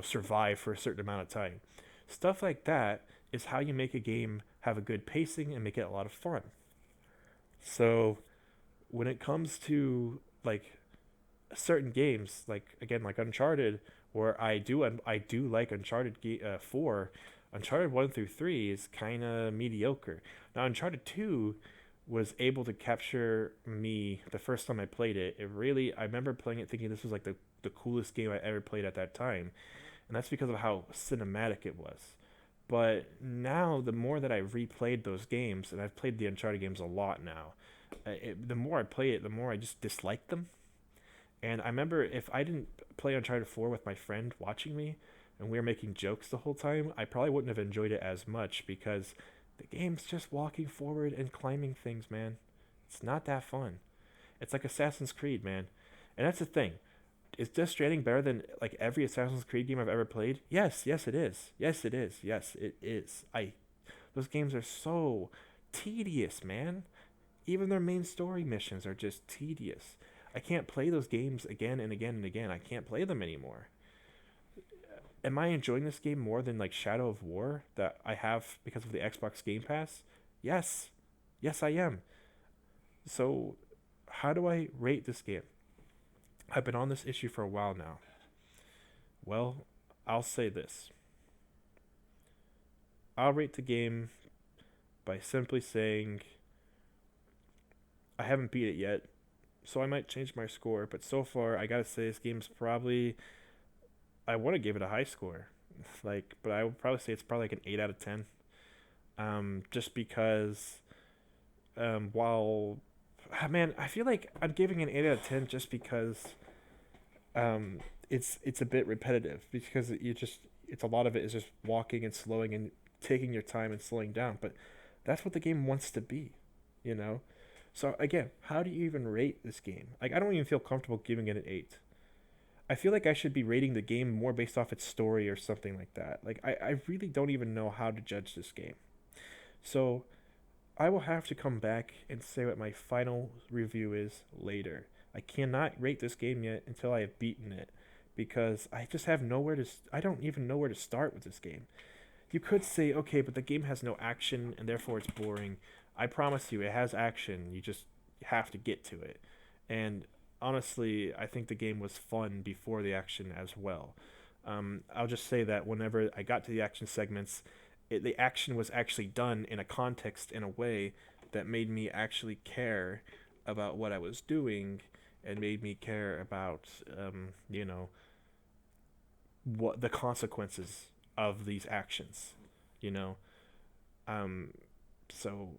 survive for a certain amount of time. Stuff like that is how you make a game have a good pacing and make it a lot of fun. So when it comes to like certain games, like again, like Uncharted, where I do like Uncharted 4. Uncharted 1 through 3 is kind of mediocre. Now Uncharted 2 was able to capture me the first time I played it. I remember playing it thinking this was like the coolest game I ever played at that time. And that's because of how cinematic it was. But now, the more that I've replayed those games, and I've played the Uncharted games a lot now, the more I play it, the more I just dislike them. And I remember if I didn't play Uncharted 4 with my friend watching me, and we were making jokes the whole time, I probably wouldn't have enjoyed it as much because the game's just walking forward and climbing things, man. It's not that fun. It's like Assassin's Creed, man. And that's the thing. Is Death Stranding better than like every Assassin's Creed game I've ever played? Yes, yes it is. Yes it is. Yes it is. I Those games are so tedious, man. Even their main story missions are just tedious. I can't play those games again and again and again. I can't play them anymore. Am I enjoying this game more than like Shadow of War that I have because of the Xbox Game Pass? Yes. Yes, I am. So, how do I rate this game? I've been on this issue for a while now. Well, I'll say this. I'll rate the game by simply saying I haven't beat it yet, so I might change my score, but so far I gotta say this game's probably I want to give it a high score. But I would probably say it's probably like an 8 out of 10. Just because while man, I feel like I'm giving an 8 out of 10 just because it's a bit repetitive because it's a lot of it is just walking and slowing and taking your time and slowing down, but that's what the game wants to be, you know? So again, how do you even rate this game? Like I don't even feel comfortable giving it an 8. I feel like I should be rating the game more based off its story or something like that. Like I really don't even know how to judge this game. So I will have to come back and say what my final review is later. I cannot rate this game yet until I have beaten it because I just have nowhere to. I don't even know where to start with this game. You could say, okay, but the game has no action and therefore it's boring. I promise you, it has action. You just have to get to it. And honestly, I think the game was fun before the action as well. I'll just say that whenever I got to the action segments, the action was actually done in a context in a way that made me actually care about what I was doing and made me care about, what the consequences of these actions, you know. Um, so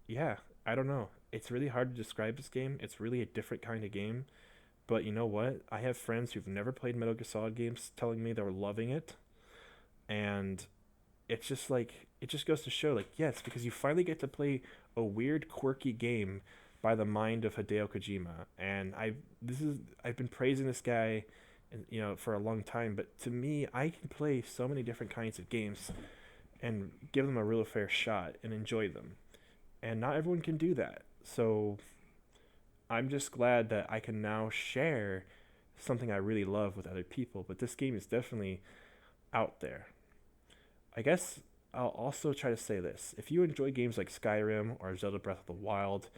yeah, I don't know. It's really hard to describe this game. It's really a different kind of game. But you know what? I have friends who've never played Metal Gear Solid games telling me they were loving it, and it's just like it just goes to show like yes, because you finally get to play a weird, quirky game by the mind of Hideo Kojima, and I've been praising this guy, for a long time. But to me, I can play so many different kinds of games and give them a real fair shot and enjoy them, and not everyone can do that. So I'm just glad that I can now share something I really love with other people. But this game is definitely out there. I guess I'll also try to say this. If you enjoy games like Skyrim or Zelda Breath of the Wild,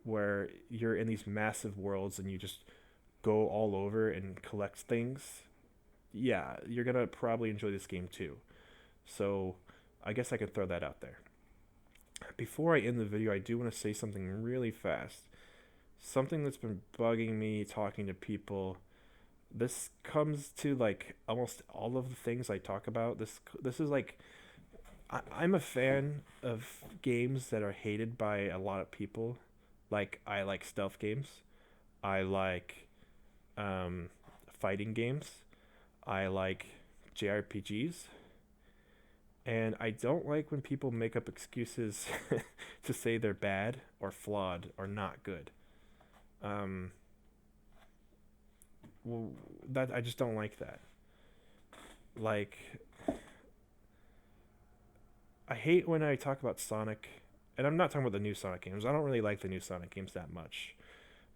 where you're in these massive worlds and you just go all over and collect things, yeah, you're going to probably enjoy this game too. So I guess I could throw that out there. Before I end the video, I do want to say something really fast. Something that's been bugging me talking to people. This comes to like almost all of the things I talk about. This is like I'm a fan of games that are hated by a lot of people. Like I like stealth games. I like fighting games. I like JRPGs. And I don't like when people make up excuses to say they're bad or flawed or not good. Um, well, that I just don't like that. Like, I hate when I talk about Sonic, and I'm not talking about the new Sonic games. I don't really like the new Sonic games that much.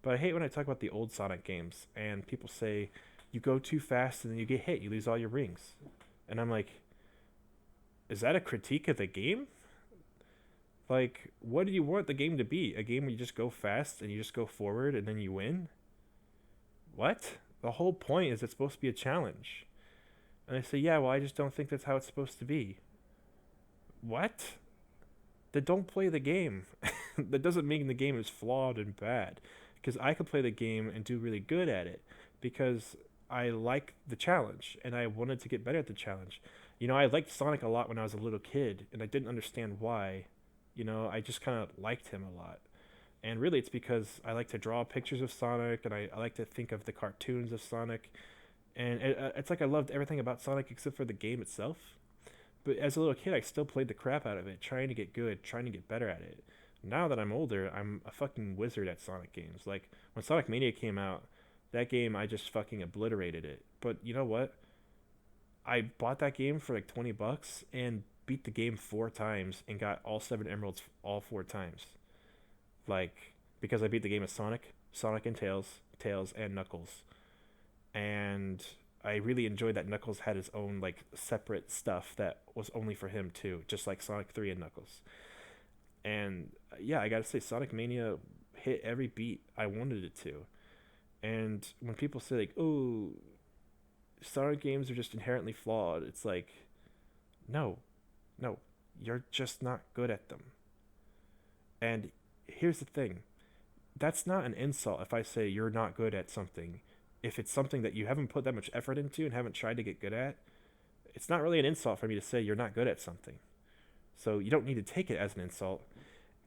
But I hate when I talk about the old Sonic games, and people say, you go too fast and then you get hit, you lose all your rings. And I'm like, is that a critique of the game? Like, what do you want the game to be? A game where you just go fast and you just go forward and then you win? What? The whole point is it's supposed to be a challenge. And I say, yeah, well, I just don't think that's how it's supposed to be. What? Then don't play the game. That doesn't mean the game is flawed and bad. Because I could play the game and do really good at it. Because I like the challenge and I wanted to get better at the challenge. I liked Sonic a lot when I was a little kid, and I didn't understand why. I just kind of liked him a lot. And really, it's because I like to draw pictures of Sonic, and I like to think of the cartoons of Sonic. And it's like I loved everything about Sonic except for the game itself. But as a little kid, I still played the crap out of it, trying to get good, trying to get better at it. Now that I'm older, I'm a fucking wizard at Sonic games. Like when Sonic Mania came out, that game I just fucking obliterated it. But you know what? I bought that game for like $20 and beat the game 4 times and got all 7 emeralds all 4 times. Like because I beat the game as Sonic, Sonic and Tails and Knuckles, and I really enjoyed that Knuckles had his own like separate stuff that was only for him too, just like Sonic 3 and Knuckles. And yeah, I gotta say, Sonic Mania hit every beat I wanted it to. And when people say like, "Oh, Sonic games are just inherently flawed," it's like, no, no, you're just not good at them. And here's the thing: that's not an insult if I say you're not good at something. If it's something that you haven't put that much effort into and haven't tried to get good at, it's not really an insult for me to say you're not good at something. So you don't need to take it as an insult.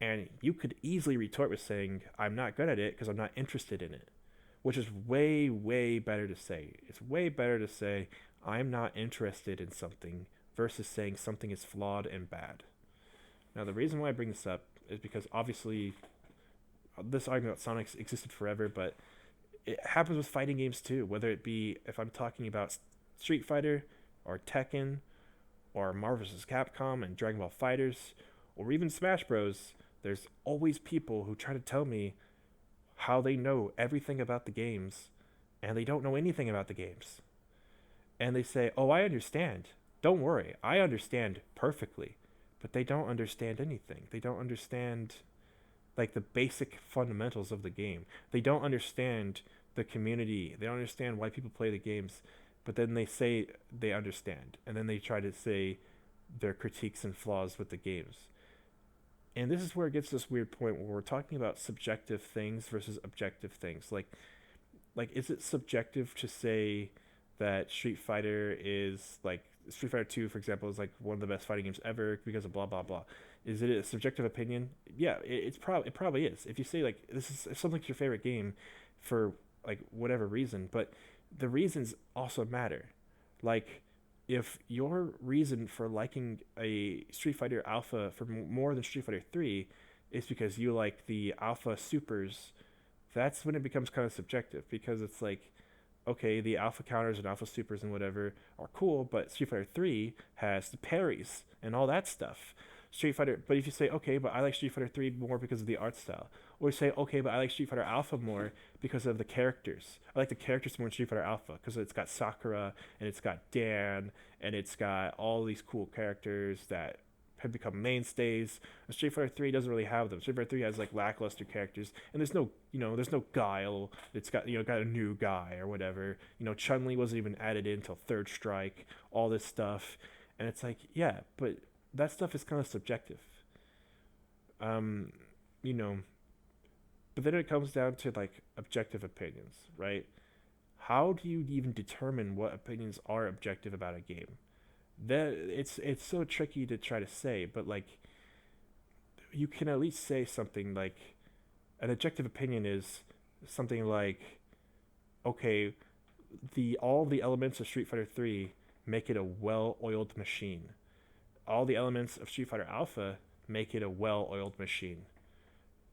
And you could easily retort with saying, I'm not good at it because I'm not interested in it, which is way, way better to say. It's way better to say, I'm not interested in something versus saying something is flawed and bad. Now, the reason why I bring this up is because obviously this argument about Sonic existed forever, but it happens with fighting games too, whether it be if I'm talking about Street Fighter or Tekken or Marvel vs. Capcom and Dragon Ball Fighters or even Smash Bros. There's always people who try to tell me how they know everything about the games and they don't know anything about the games. And they say, "Oh, I understand. Don't worry. I understand perfectly." But they don't understand anything. They don't understand like the basic fundamentals of the game. They don't understand the community. They don't understand why people play the games. But then they say they understand, and then they try to say their critiques and flaws with the games. And this is where it gets to this weird point where we're talking about subjective things versus objective things. Like is it subjective to say that Street Fighter 2 for example is like one of the best fighting games ever because of blah blah blah? Is it a subjective opinion? Yeah, it probably is. If you say like this is if something's your favorite game for like whatever reason, but the reasons also matter. Like if your reason for liking a Street Fighter Alpha for more than Street Fighter 3 is because you like the Alpha Supers, that's when it becomes kind of subjective because it's like okay, the alpha counters and alpha supers and whatever are cool, but Street Fighter 3 has the parries and all that stuff. Street Fighter, but if you say, okay, but I like Street Fighter 3 more because of the art style, or you say, okay, but I like Street Fighter Alpha more because of the characters. I like the characters more in Street Fighter Alpha because it's got Sakura and it's got Dan and it's got all these cool characters that have become mainstays. And Street Fighter 3 doesn't really have them. Street Fighter 3 has like lackluster characters, and there's no Guile. It's got a new guy or whatever. Chun Li wasn't even added in until Third Strike. All this stuff, and it's like, yeah, but that stuff is kind of subjective. Um, you know, but then it comes down to like objective opinions, right? How do you even determine what opinions are objective about a game? That it's so tricky to try to say, but like you can at least say something like an objective opinion is something like okay, the all the elements of Street Fighter 3 make it a well-oiled machine. All the elements of Street Fighter Alpha make it a well-oiled machine.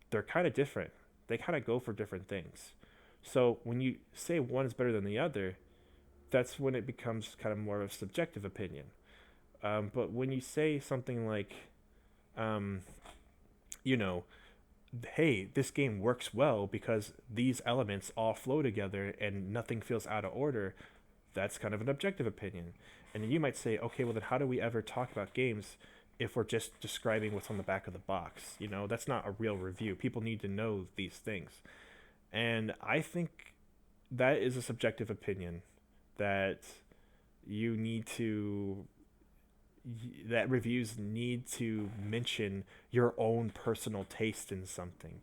They're kind of different. They kind of go for different things. So when you say one is better than the other, that's when it becomes kind of more of a subjective opinion. But when you say something like, um, you know, hey, this game works well because these elements all flow together and nothing feels out of order, that's kind of an objective opinion. And then you might say, okay, well, then how do we ever talk about games if we're just describing what's on the back of the box? That's not a real review. People need to know these things. And I think that is a subjective opinion that you need to that reviews need to mention your own personal taste in something.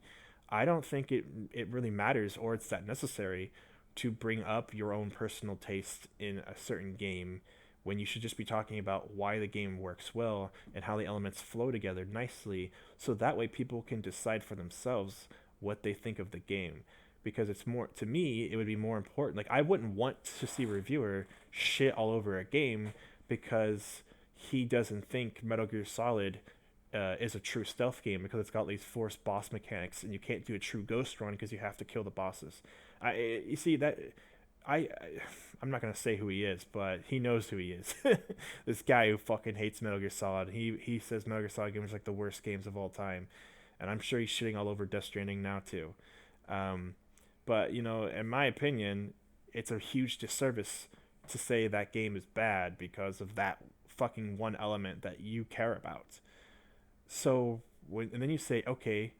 I don't think it really matters or it's that necessary to bring up your own personal taste in a certain game when you should just be talking about why the game works well and how the elements flow together nicely so that way people can decide for themselves what they think of the game. because it's more, to me, it would be more important. Like, I wouldn't want to see a reviewer shit all over a game because he doesn't think Metal Gear Solid is a true stealth game because it's got these forced boss mechanics and you can't do a true ghost run because you have to kill the bosses. You see that I I'm not gonna say who he is, but he knows who he is. This guy who fucking hates Metal Gear Solid. He says Metal Gear Solid games are like the worst games of all time, and I'm sure he's shitting all over Death Stranding now too. Um, but in my opinion, it's a huge disservice to say that game is bad because of that fucking one element that you care about. So and then you say, okay,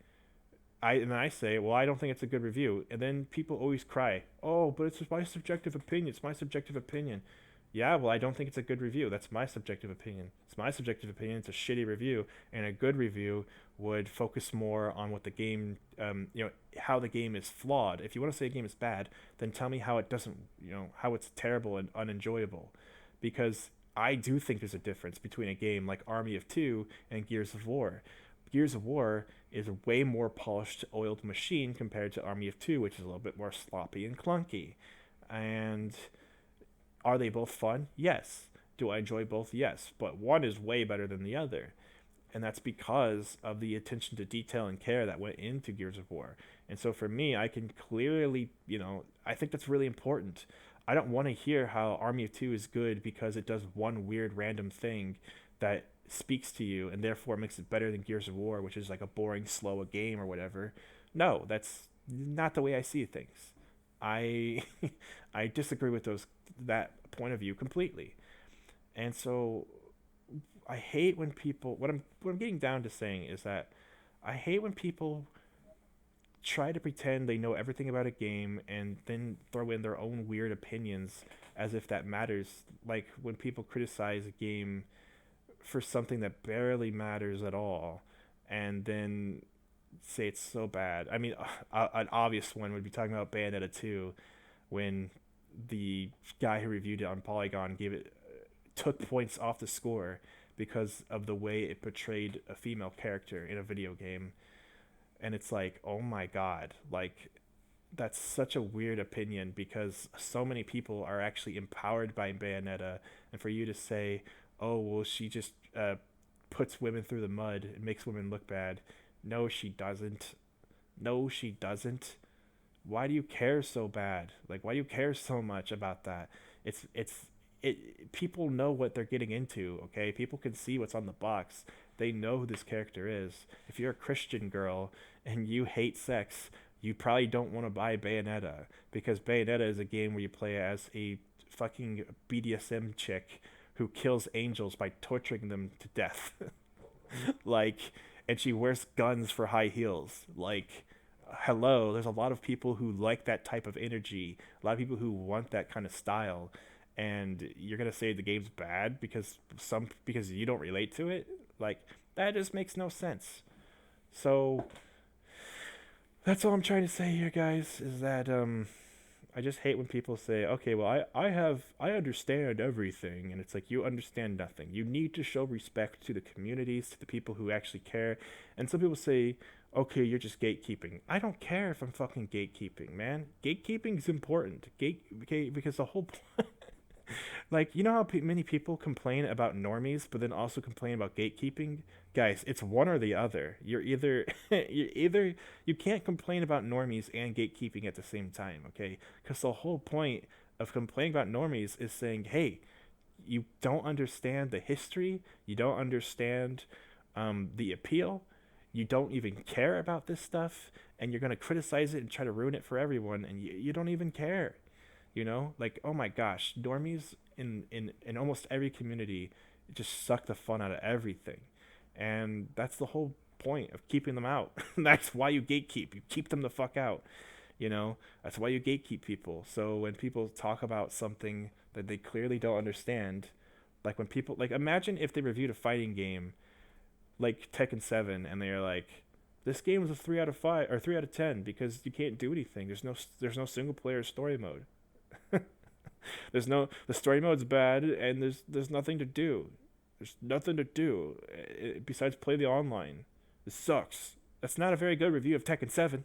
and then I say, well, I don't think it's a good review, and then people always cry, oh, but it's my subjective opinion. It's my subjective opinion. Yeah, well, I don't think it's a good review. That's my subjective opinion. It's my subjective opinion. It's a shitty review, and a good review would focus more on what the game, how the game is flawed. If you want to say a game is bad, then tell me how it doesn't, how it's terrible and unenjoyable, because I do think there's a difference between a game like Army of Two and Gears of War. Gears of War is a way more polished, oiled machine compared to Army of Two, which is a little bit more sloppy and clunky. And are they both fun? Yes. Do I enjoy both? Yes. But one is way better than the other. And that's because of the attention to detail and care that went into Gears of War. And so for me, I can clearly, I think that's really important. I don't want to hear how Army of Two is good because it does one weird random thing that speaks to you and therefore makes it better than Gears of War, which is like a boring, slow game or whatever. No, that's not the way I see things. I I disagree with that point of view completely. And so I hate when people what I'm getting down to saying is that I hate when people try to pretend they know everything about a game and then throw in their own weird opinions as if that matters. Like when people criticize a game for something that barely matters at all and then say it's so bad. I mean, an obvious one would be talking about Bayonetta 2 when the guy who reviewed it on Polygon took points off the score because of the way it portrayed a female character in a video game. And it's like, oh my god, like that's such a weird opinion because so many people are actually empowered by Bayonetta, and for you to say, oh well, she just puts women through the mud and makes women look bad. No, she doesn't. No, she doesn't. Why do you care so bad? Like, why do you care so much about that? It. People know what they're getting into. Okay, people can see what's on the box. They know who this character is. If you're a Christian girl and you hate sex, you probably don't want to buy Bayonetta because Bayonetta is a game where you play as a fucking BDSM chick who kills angels by torturing them to death. Like, and she wears guns for high heels. Like, hello, there's a lot of people who like that type of energy, a lot of people who want that kind of style, and you're gonna say the game's bad because you don't relate to it? Like, that just makes no sense. So that's all I'm trying to say here, guys, is that I just hate when people say, okay, well, I understand everything. And it's like, you understand nothing. You need to show respect to the communities, to the people who actually care. And some people say, okay, you're just gatekeeping. I don't care if I'm fucking gatekeeping, man. Gatekeeping is important. Okay, because the whole point, like, you know how many people complain about normies, but then also complain about gatekeeping? Guys, it's one or the other. You can't complain about normies and gatekeeping at the same time, okay? Because the whole point of complaining about normies is saying, hey, you don't understand the history, you don't understand the appeal, you don't even care about this stuff, and you're going to criticize it and try to ruin it for everyone, and you don't even care. Like, oh my gosh, normies in almost every community just suck the fun out of everything. And that's the whole point of keeping them out. That's why you gatekeep. You keep them the fuck out. That's why you gatekeep people. So when people talk about something that they clearly don't understand, like when people, like, imagine if they reviewed a fighting game like Tekken 7 and they're like, this game is a 3 out of 5 or 3 out of 10 because you can't do anything. There's no single player story mode. The story mode's bad and there's nothing to do. There's nothing to do besides play the online. This sucks. That's not a very good review of Tekken 7.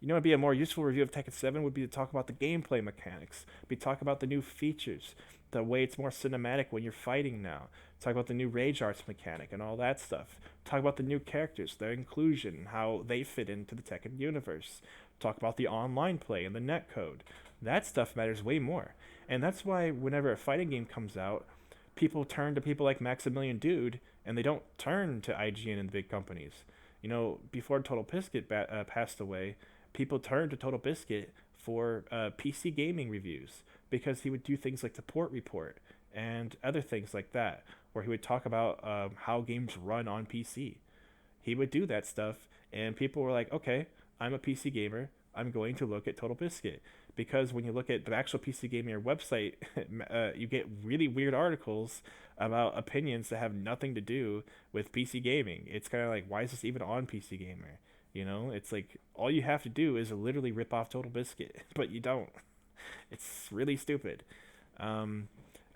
You know, it'd be a more useful review of Tekken 7 would be to talk about the gameplay mechanics, be talk about the new features, the way it's more cinematic when you're fighting now, talk about the new rage arts mechanic and all that stuff, talk about the new characters, their inclusion, how they fit into the Tekken universe, talk about the online play and the netcode. That stuff matters way more. And that's why whenever a fighting game comes out, people turn to people like Maximilian Dude and they don't turn to IGN and the big companies. You know, before Total Biscuit passed away, people turned to Total Biscuit for PC gaming reviews because he would do things like the port report and other things like that, where he would talk about how games run on PC. He would do that stuff, and people were like, okay, I'm a PC gamer. I'm going to look at Total Biscuit. Because when you look at the actual PC Gamer website, you get really weird articles about opinions that have nothing to do with PC gaming. It's kind of like, why is this even on PC Gamer? You know, it's like all you have to do is literally rip off Total Biscuit, but you don't. It's really stupid. And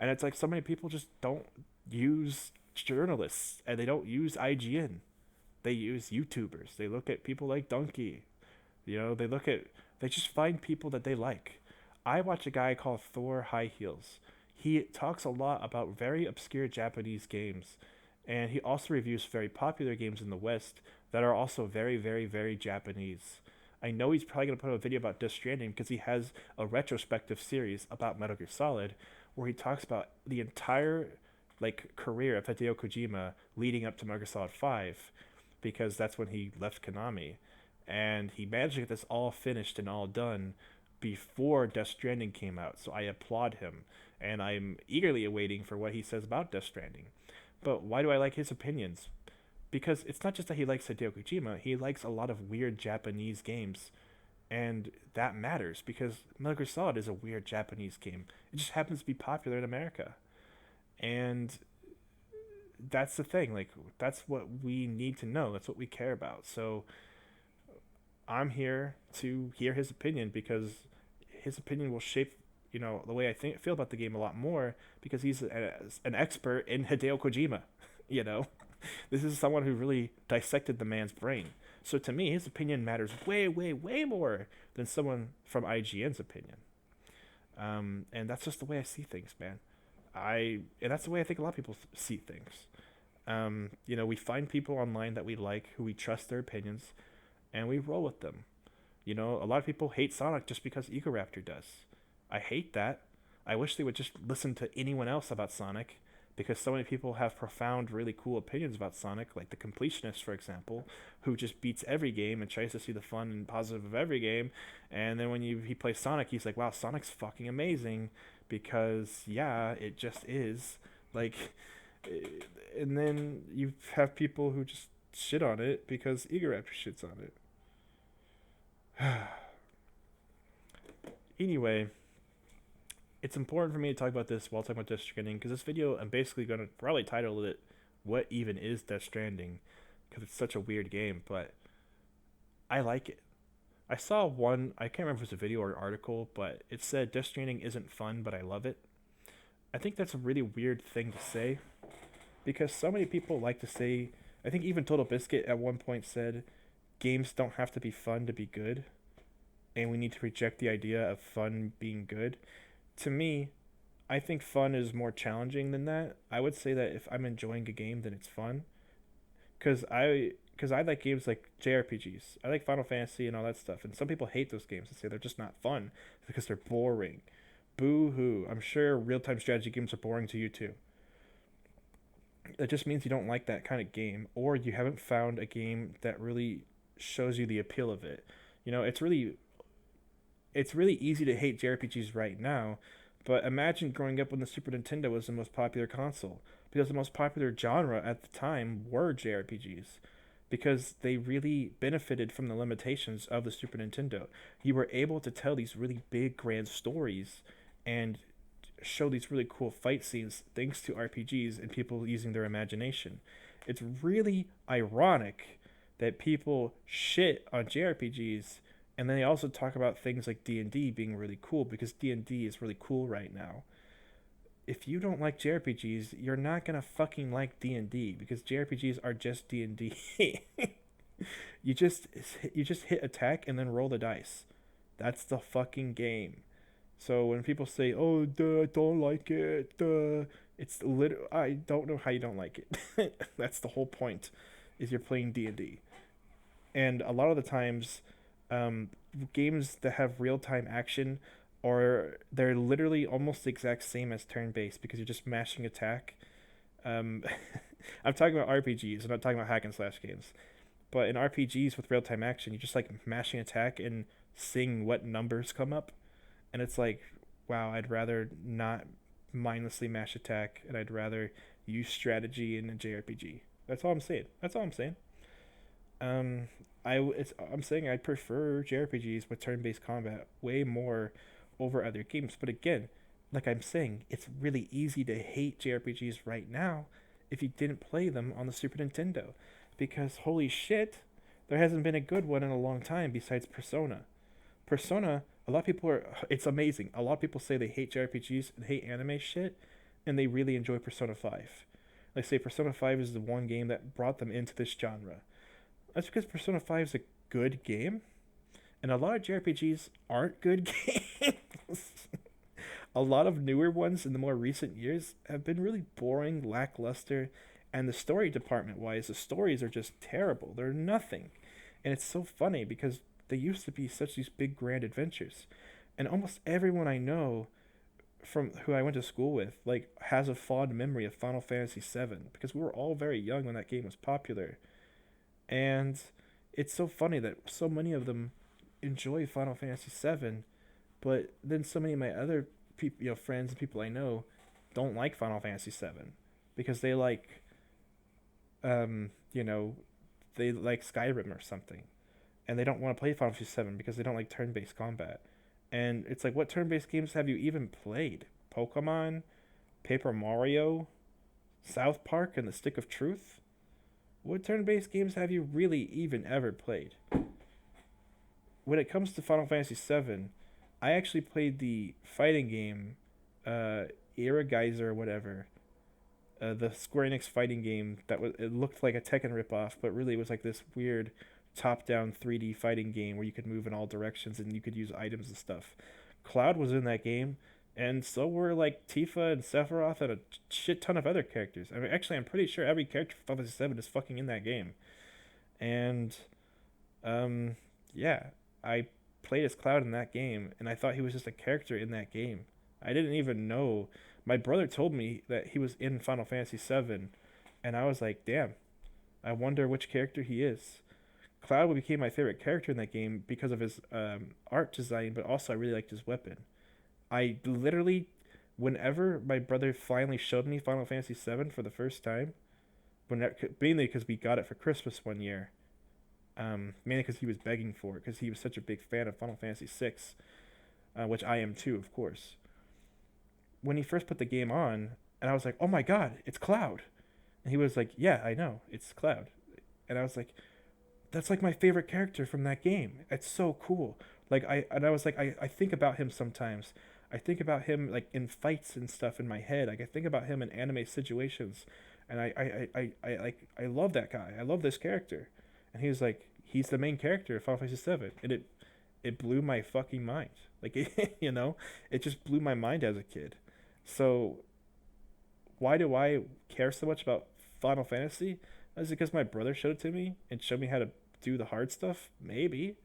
it's like so many people just don't use journalists and they don't use IGN. They use YouTubers. They look at people like Donkey. You know, they just find people that they like. I watch a guy called Thor High Heels. He talks a lot about very obscure Japanese games, and he also reviews very popular games in the West that are also very, very, very Japanese. I know he's probably going to put a video about Death Stranding because he has a retrospective series about Metal Gear Solid where he talks about the entire career of Hideo Kojima leading up to Metal Gear Solid 5 because that's when he left Konami and he managed to get this all finished and all done before Death Stranding came out. So I applaud him, and I'm eagerly awaiting for what he says about Death Stranding. But why do I like his opinions? Because it's not just that he likes Hideo Kojima, he likes a lot of weird Japanese games. And that matters because Metal Gear Solid is a weird Japanese game. It just happens to be popular in America. And that's the thing. Like, that's what we need to know. That's what we care about. So I'm here to hear his opinion because his opinion will shape, you know, the way I feel about the game a lot more because he's an expert in Hideo Kojima. You know, this is someone who really dissected the man's brain. So to me, his opinion matters way, way, way more than someone from IGN's opinion. And that's just the way I see things, man. And that's the way I think a lot of people see things. You know, we find people online that we like, who we trust their opinions, and we roll with them. You know, a lot of people hate Sonic just because Egoraptor does. I hate that. I wish they would just listen to anyone else about Sonic, because so many people have profound, really cool opinions about Sonic, like the Completionist, for example, who just beats every game and tries to see the fun and positive of every game. And then when he plays Sonic, he's like, wow, Sonic's fucking amazing, because, yeah, it just is. Like, and then you have people who just shit on it because Egoraptor shits on it. Anyway, it's important for me to talk about this while talking about Death Stranding because this video, I'm basically going to probably title it "What Even Is Death Stranding?" because it's such a weird game, but I like it. I saw one, I can't remember if it was a video or an article, but it said Death Stranding isn't fun, but I love it. I think that's a really weird thing to say because so many people like to say, I think even Total Biscuit at one point said, games don't have to be fun to be good, and we need to reject the idea of fun being good. To me, I think fun is more challenging than that. I would say that if I'm enjoying a game, then it's fun. Because I like games like JRPGs. I like Final Fantasy and all that stuff. And some people hate those games and say they're just not fun because they're boring. Boo hoo. I'm sure real time strategy games are boring to you too. That just means you don't like that kind of game, or you haven't found a game that really shows you the appeal of it. You know, it's really easy to hate JRPGs right now, but imagine growing up when the Super Nintendo was the most popular console, because the most popular genre at the time were JRPGs, because they really benefited from the limitations of the Super Nintendo. You were able to tell these really big, grand stories and show these really cool fight scenes thanks to RPGs and people using their imagination. It's really ironic that people shit on JRPGs and then they also talk about things like D&D being really cool because D&D is really cool right now. If you don't like JRPGs, you're not going to fucking like D&D because JRPGs are just D&D. You just you just hit attack and then roll the dice. That's the fucking game. So when people say, "Oh, duh, I don't like it," it's I don't know how you don't like it. That's the whole point. Is you're playing D&D, and a lot of the times, um, games that have real time action, or they're literally almost the exact same as turn based because you're just mashing attack. Um, I'm talking about RPGs. I'm not talking about hack and slash games. But in RPGs with real time action, you just like mashing attack and seeing what numbers come up, and it's like, wow, I'd rather not mindlessly mash attack, and I'd rather use strategy in a JRPG. That's all I'm saying. That's all I'm saying. Um, I'm saying I prefer JRPGs with turn-based combat way more over other games. But again, like I'm saying, it's really easy to hate JRPGs right now if you didn't play them on the Super Nintendo, because holy shit, there hasn't been a good one in a long time besides Persona. Persona, a lot of people are. It's amazing. A lot of people say they hate JRPGs and hate anime shit, and they really enjoy Persona 5. They say Persona 5 is the one game that brought them into this genre. That's because Persona 5 is a good game, and a lot of JRPGs aren't good games. A lot of newer ones in the more recent years have been really boring, lackluster, and the story department wise, the stories are just terrible. They're nothing. And it's so funny because they used to be such these big grand adventures. And almost everyone I know from who I went to school with like has a fond memory of Final Fantasy VII because we were all very young when that game was popular. And it's so funny that so many of them enjoy Final Fantasy VII, but then so many of my other people, friends and people I know, don't like Final Fantasy VII because they like, um, you know, they like Skyrim or something, and they don't want to play Final Fantasy VII because they don't like turn-based combat. And it's like, what turn-based games have you even played? Pokemon, Paper Mario, South Park, and the Stick of Truth. What turn-based games have you really even ever played? When it comes to Final Fantasy VII, I actually played the fighting game, uh, Era Geyser or whatever, the Square Enix fighting game that was it looked like a Tekken ripoff, but really it was like this weird top-down 3D fighting game where you could move in all directions and you could use items and stuff. Cloud was in that game, and so were like Tifa and Sephiroth and a shit ton of other characters. I mean, actually, I'm pretty sure every character from Final Fantasy VII is fucking in that game. And um, yeah, I played as Cloud in that game, and I thought he was just a character in that game. I didn't even know. My brother told me that he was in Final Fantasy VII, and I was like, damn, I wonder which character he is. Cloud became my favorite character in that game because of his art design, but also I really liked his weapon. I literally, whenever my brother finally showed me Final Fantasy VII for the first time, mainly because we got it for Christmas one year, mainly because he was begging for it because he was such a big fan of Final Fantasy VI, which I am too, of course. When he first put the game on, and I was like, "Oh my God, it's Cloud," and he was like, "Yeah, I know, it's Cloud," and I was like, "That's like my favorite character from that game. It's so cool." I was like, I think about him sometimes. I think about him like in fights and stuff in my head. Like I think about him in anime situations, and I love that guy. I love this character, and he was like, he's the main character of Final Fantasy VII, and it blew my fucking mind. Like it just blew my mind as a kid. So why do I care so much about Final Fantasy? Is it because my brother showed it to me and showed me how to do the hard stuff? Maybe.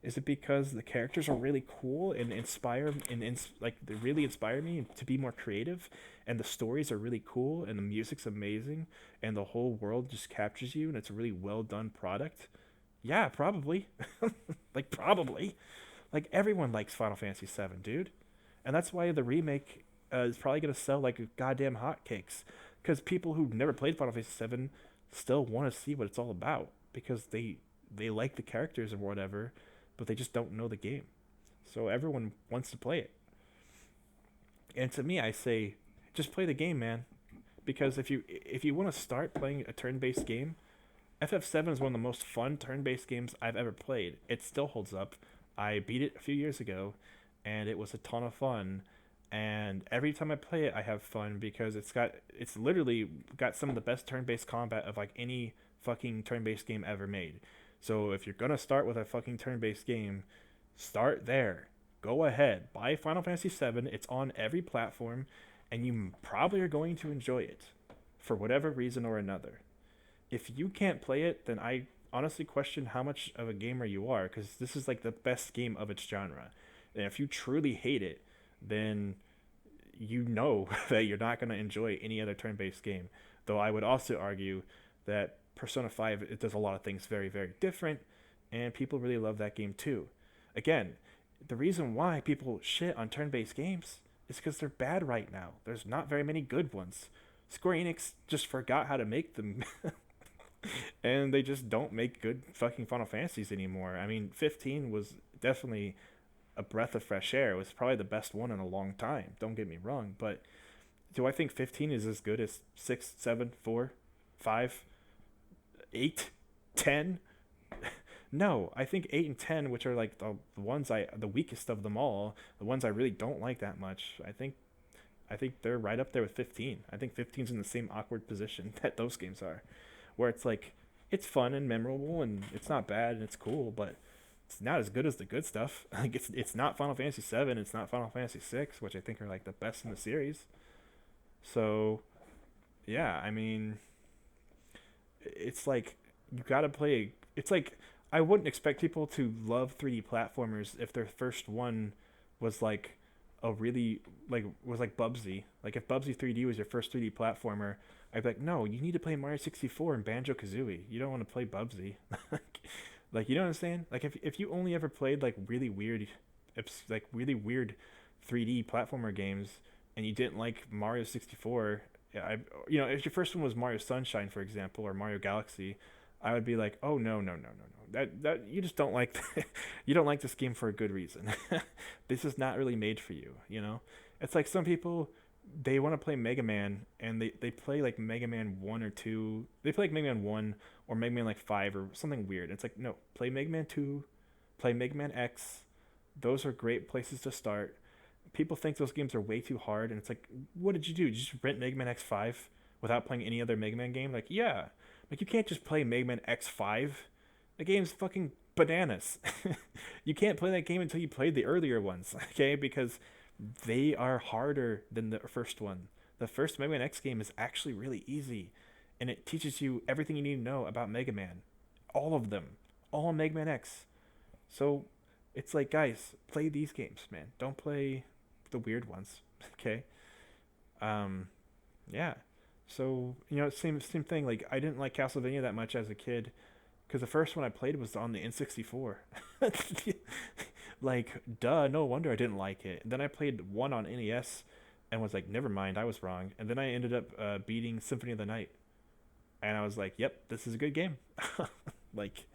Is it because the characters are really cool and inspire like they really inspire me to be more creative, and the stories are really cool and the music's amazing and the whole world just captures you and it's a really well done product? Yeah, probably. Like probably. Like everyone likes Final Fantasy VII, dude, and that's why the remake is probably gonna sell like goddamn hotcakes. Because people who never played Final Fantasy VII still want to see what it's all about because they like the characters or whatever, but they just don't know the game. So everyone wants to play it. And to me, I say, just play the game, man. Because if you want to start playing a turn-based game, FF7 is one of the most fun turn-based games I've ever played. It still holds up. I beat it a few years ago, and it was a ton of fun. And every time I play it, I have fun because it's literally got some of the best turn-based combat of like any fucking turn-based game ever made. So if you're gonna start with a fucking turn-based game, start there. Go ahead, buy Final Fantasy VII. It's on every platform, and you probably are going to enjoy it for whatever reason or another. If you can't play it, then I honestly question how much of a gamer you are, because this is like the best game of its genre. And if you truly hate it, then you know that you're not going to enjoy any other turn-based game. Though I would also argue that Persona 5, it does a lot of things very, very different, and people really love that game too. Again, the reason why people shit on turn-based games is because they're bad right now. There's not very many good ones. Square Enix just forgot how to make them. And they just don't make good fucking Final Fantasies anymore. I mean, 15 was definitely a breath of fresh air. It was probably the best one in a long time. Don't get me wrong, but do I think 15 is as good as 6, 7, 4, 5, 8, 10? No, I think 8 and 10, which are like the weakest of them all, the ones I really don't like that much. I think they're right up there with 15. I think 15's in the same awkward position that those games are, where it's like it's fun and memorable and it's not bad and it's cool, but it's not as good as the good stuff. Like it's not Final Fantasy 7, it's not Final Fantasy 6, which I think are like the best in the series. So, yeah, I mean, it's like you got to play. It's like I wouldn't expect people to love 3D platformers if their first one was like a really was like Bubsy. Like if Bubsy 3D was your first 3D platformer, I'd be like, no, you need to play Mario 64 and Banjo Kazooie. You don't want to play Bubsy. Like you know what I'm saying? Like if you only ever played like really weird 3D platformer games and you didn't like Mario 64, yeah, if your first one was Mario Sunshine, for example, or Mario Galaxy, I would be like, oh no no no no no, that you just don't like you don't like this game for a good reason. This is not really made for you. It's like some people, they want to play Mega Man and they play like Mega Man 1 or 2. They play like Mega Man 1 or Mega Man like 5 or something weird. It's like, no, play Mega Man 2, play Mega Man X. Those are great places to start. People think those games are way too hard, and it's like, what did you do? Did you just rent Mega Man X5 without playing any other Mega Man game? Like, yeah. Like, you can't just play Mega Man X5. The game's fucking bananas. You can't play that game until you played the earlier ones, okay? Because they are harder than the first one. The first Mega Man X game is actually really easy, and it teaches you everything you need to know about Mega Man. All of them. All Mega Man X. So, it's like, guys, play these games, man. Don't play the weird ones, okay? Um, yeah. So, same thing. Like, I didn't like Castlevania that much as a kid, because the first one I played was on the N64. Like, duh, no wonder I didn't like it. And then I played one on NES and was like, never mind, I was wrong. And then I ended up beating Symphony of the Night. And I was like, yep, this is a good game. Like,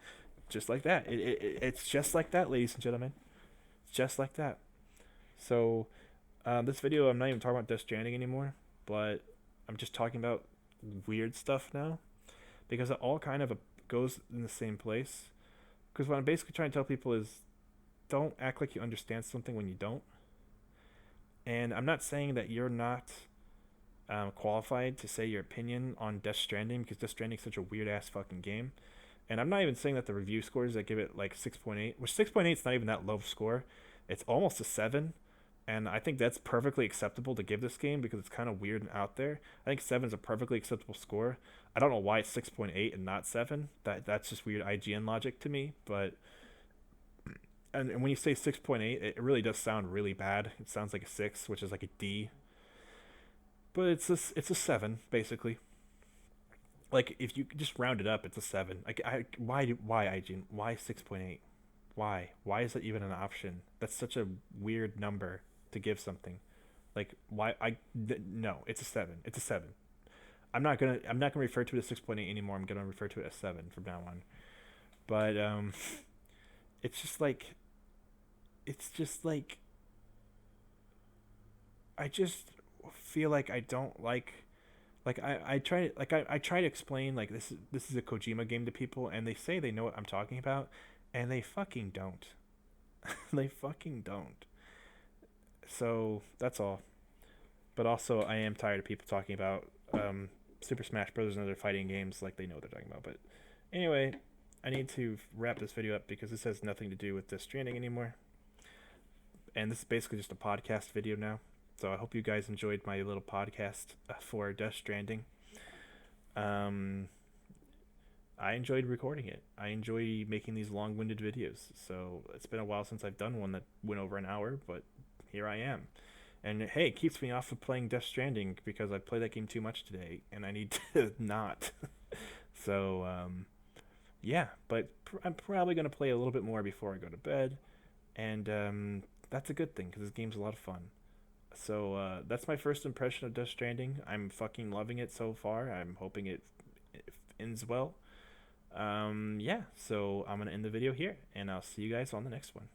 just like that. It's just like that, ladies and gentlemen. It's just like that. So, this video, I'm not even talking about Death Stranding anymore, but I'm just talking about weird stuff now, because it all kind of goes in the same place. Because what I'm basically trying to tell people is, don't act like you understand something when you don't. And I'm not saying that you're not qualified to say your opinion on Death Stranding, because Death Stranding is such a weird ass fucking game. And I'm not even saying that the review scores that give it like 6.8, which 6.8 is not even that low of a score. It's almost a 7. And I think that's perfectly acceptable to give this game, because it's kind of weird and out there. I think 7 is a perfectly acceptable score. I don't know why it's 6.8 and not 7. That's just weird IGN logic to me. But and when you say 6.8, it really does sound really bad. It sounds like a 6, which is like a D. But it's a 7 basically. Like, if you just round it up, it's a 7. Like, why IGN? Why 6.8? Why is that even an option? That's such a weird number to give something. Like, why no, it's a 7. It's a 7. I'm not gonna refer to it as 6.8 anymore. I'm gonna refer to it as 7 from now on. But it's just like I just feel like I don't like I try to explain, like, this is a Kojima game to people, and they say they know what I'm talking about, and they fucking don't. They fucking don't. So that's all. But also, I am tired of people talking about Super Smash Brothers and other fighting games like they know what they're talking about. But anyway, I need to wrap this video up because this has nothing to do with Death Stranding anymore. And this is basically just a podcast video now. So I hope you guys enjoyed my little podcast for Death Stranding. Um, I enjoyed recording it. I enjoy making these long-winded videos. So it's been a while since I've done one that went over an hour, but here I am. And hey, it keeps me off of playing Death Stranding because I played that game too much today, and I need to not. So yeah, but I'm probably gonna play a little bit more before I go to bed, and that's a good thing because this game's a lot of fun. So that's my first impression of Death Stranding. I'm fucking loving it so far. I'm hoping it ends well. Yeah, so I'm gonna end the video here, and I'll see you guys on the next one.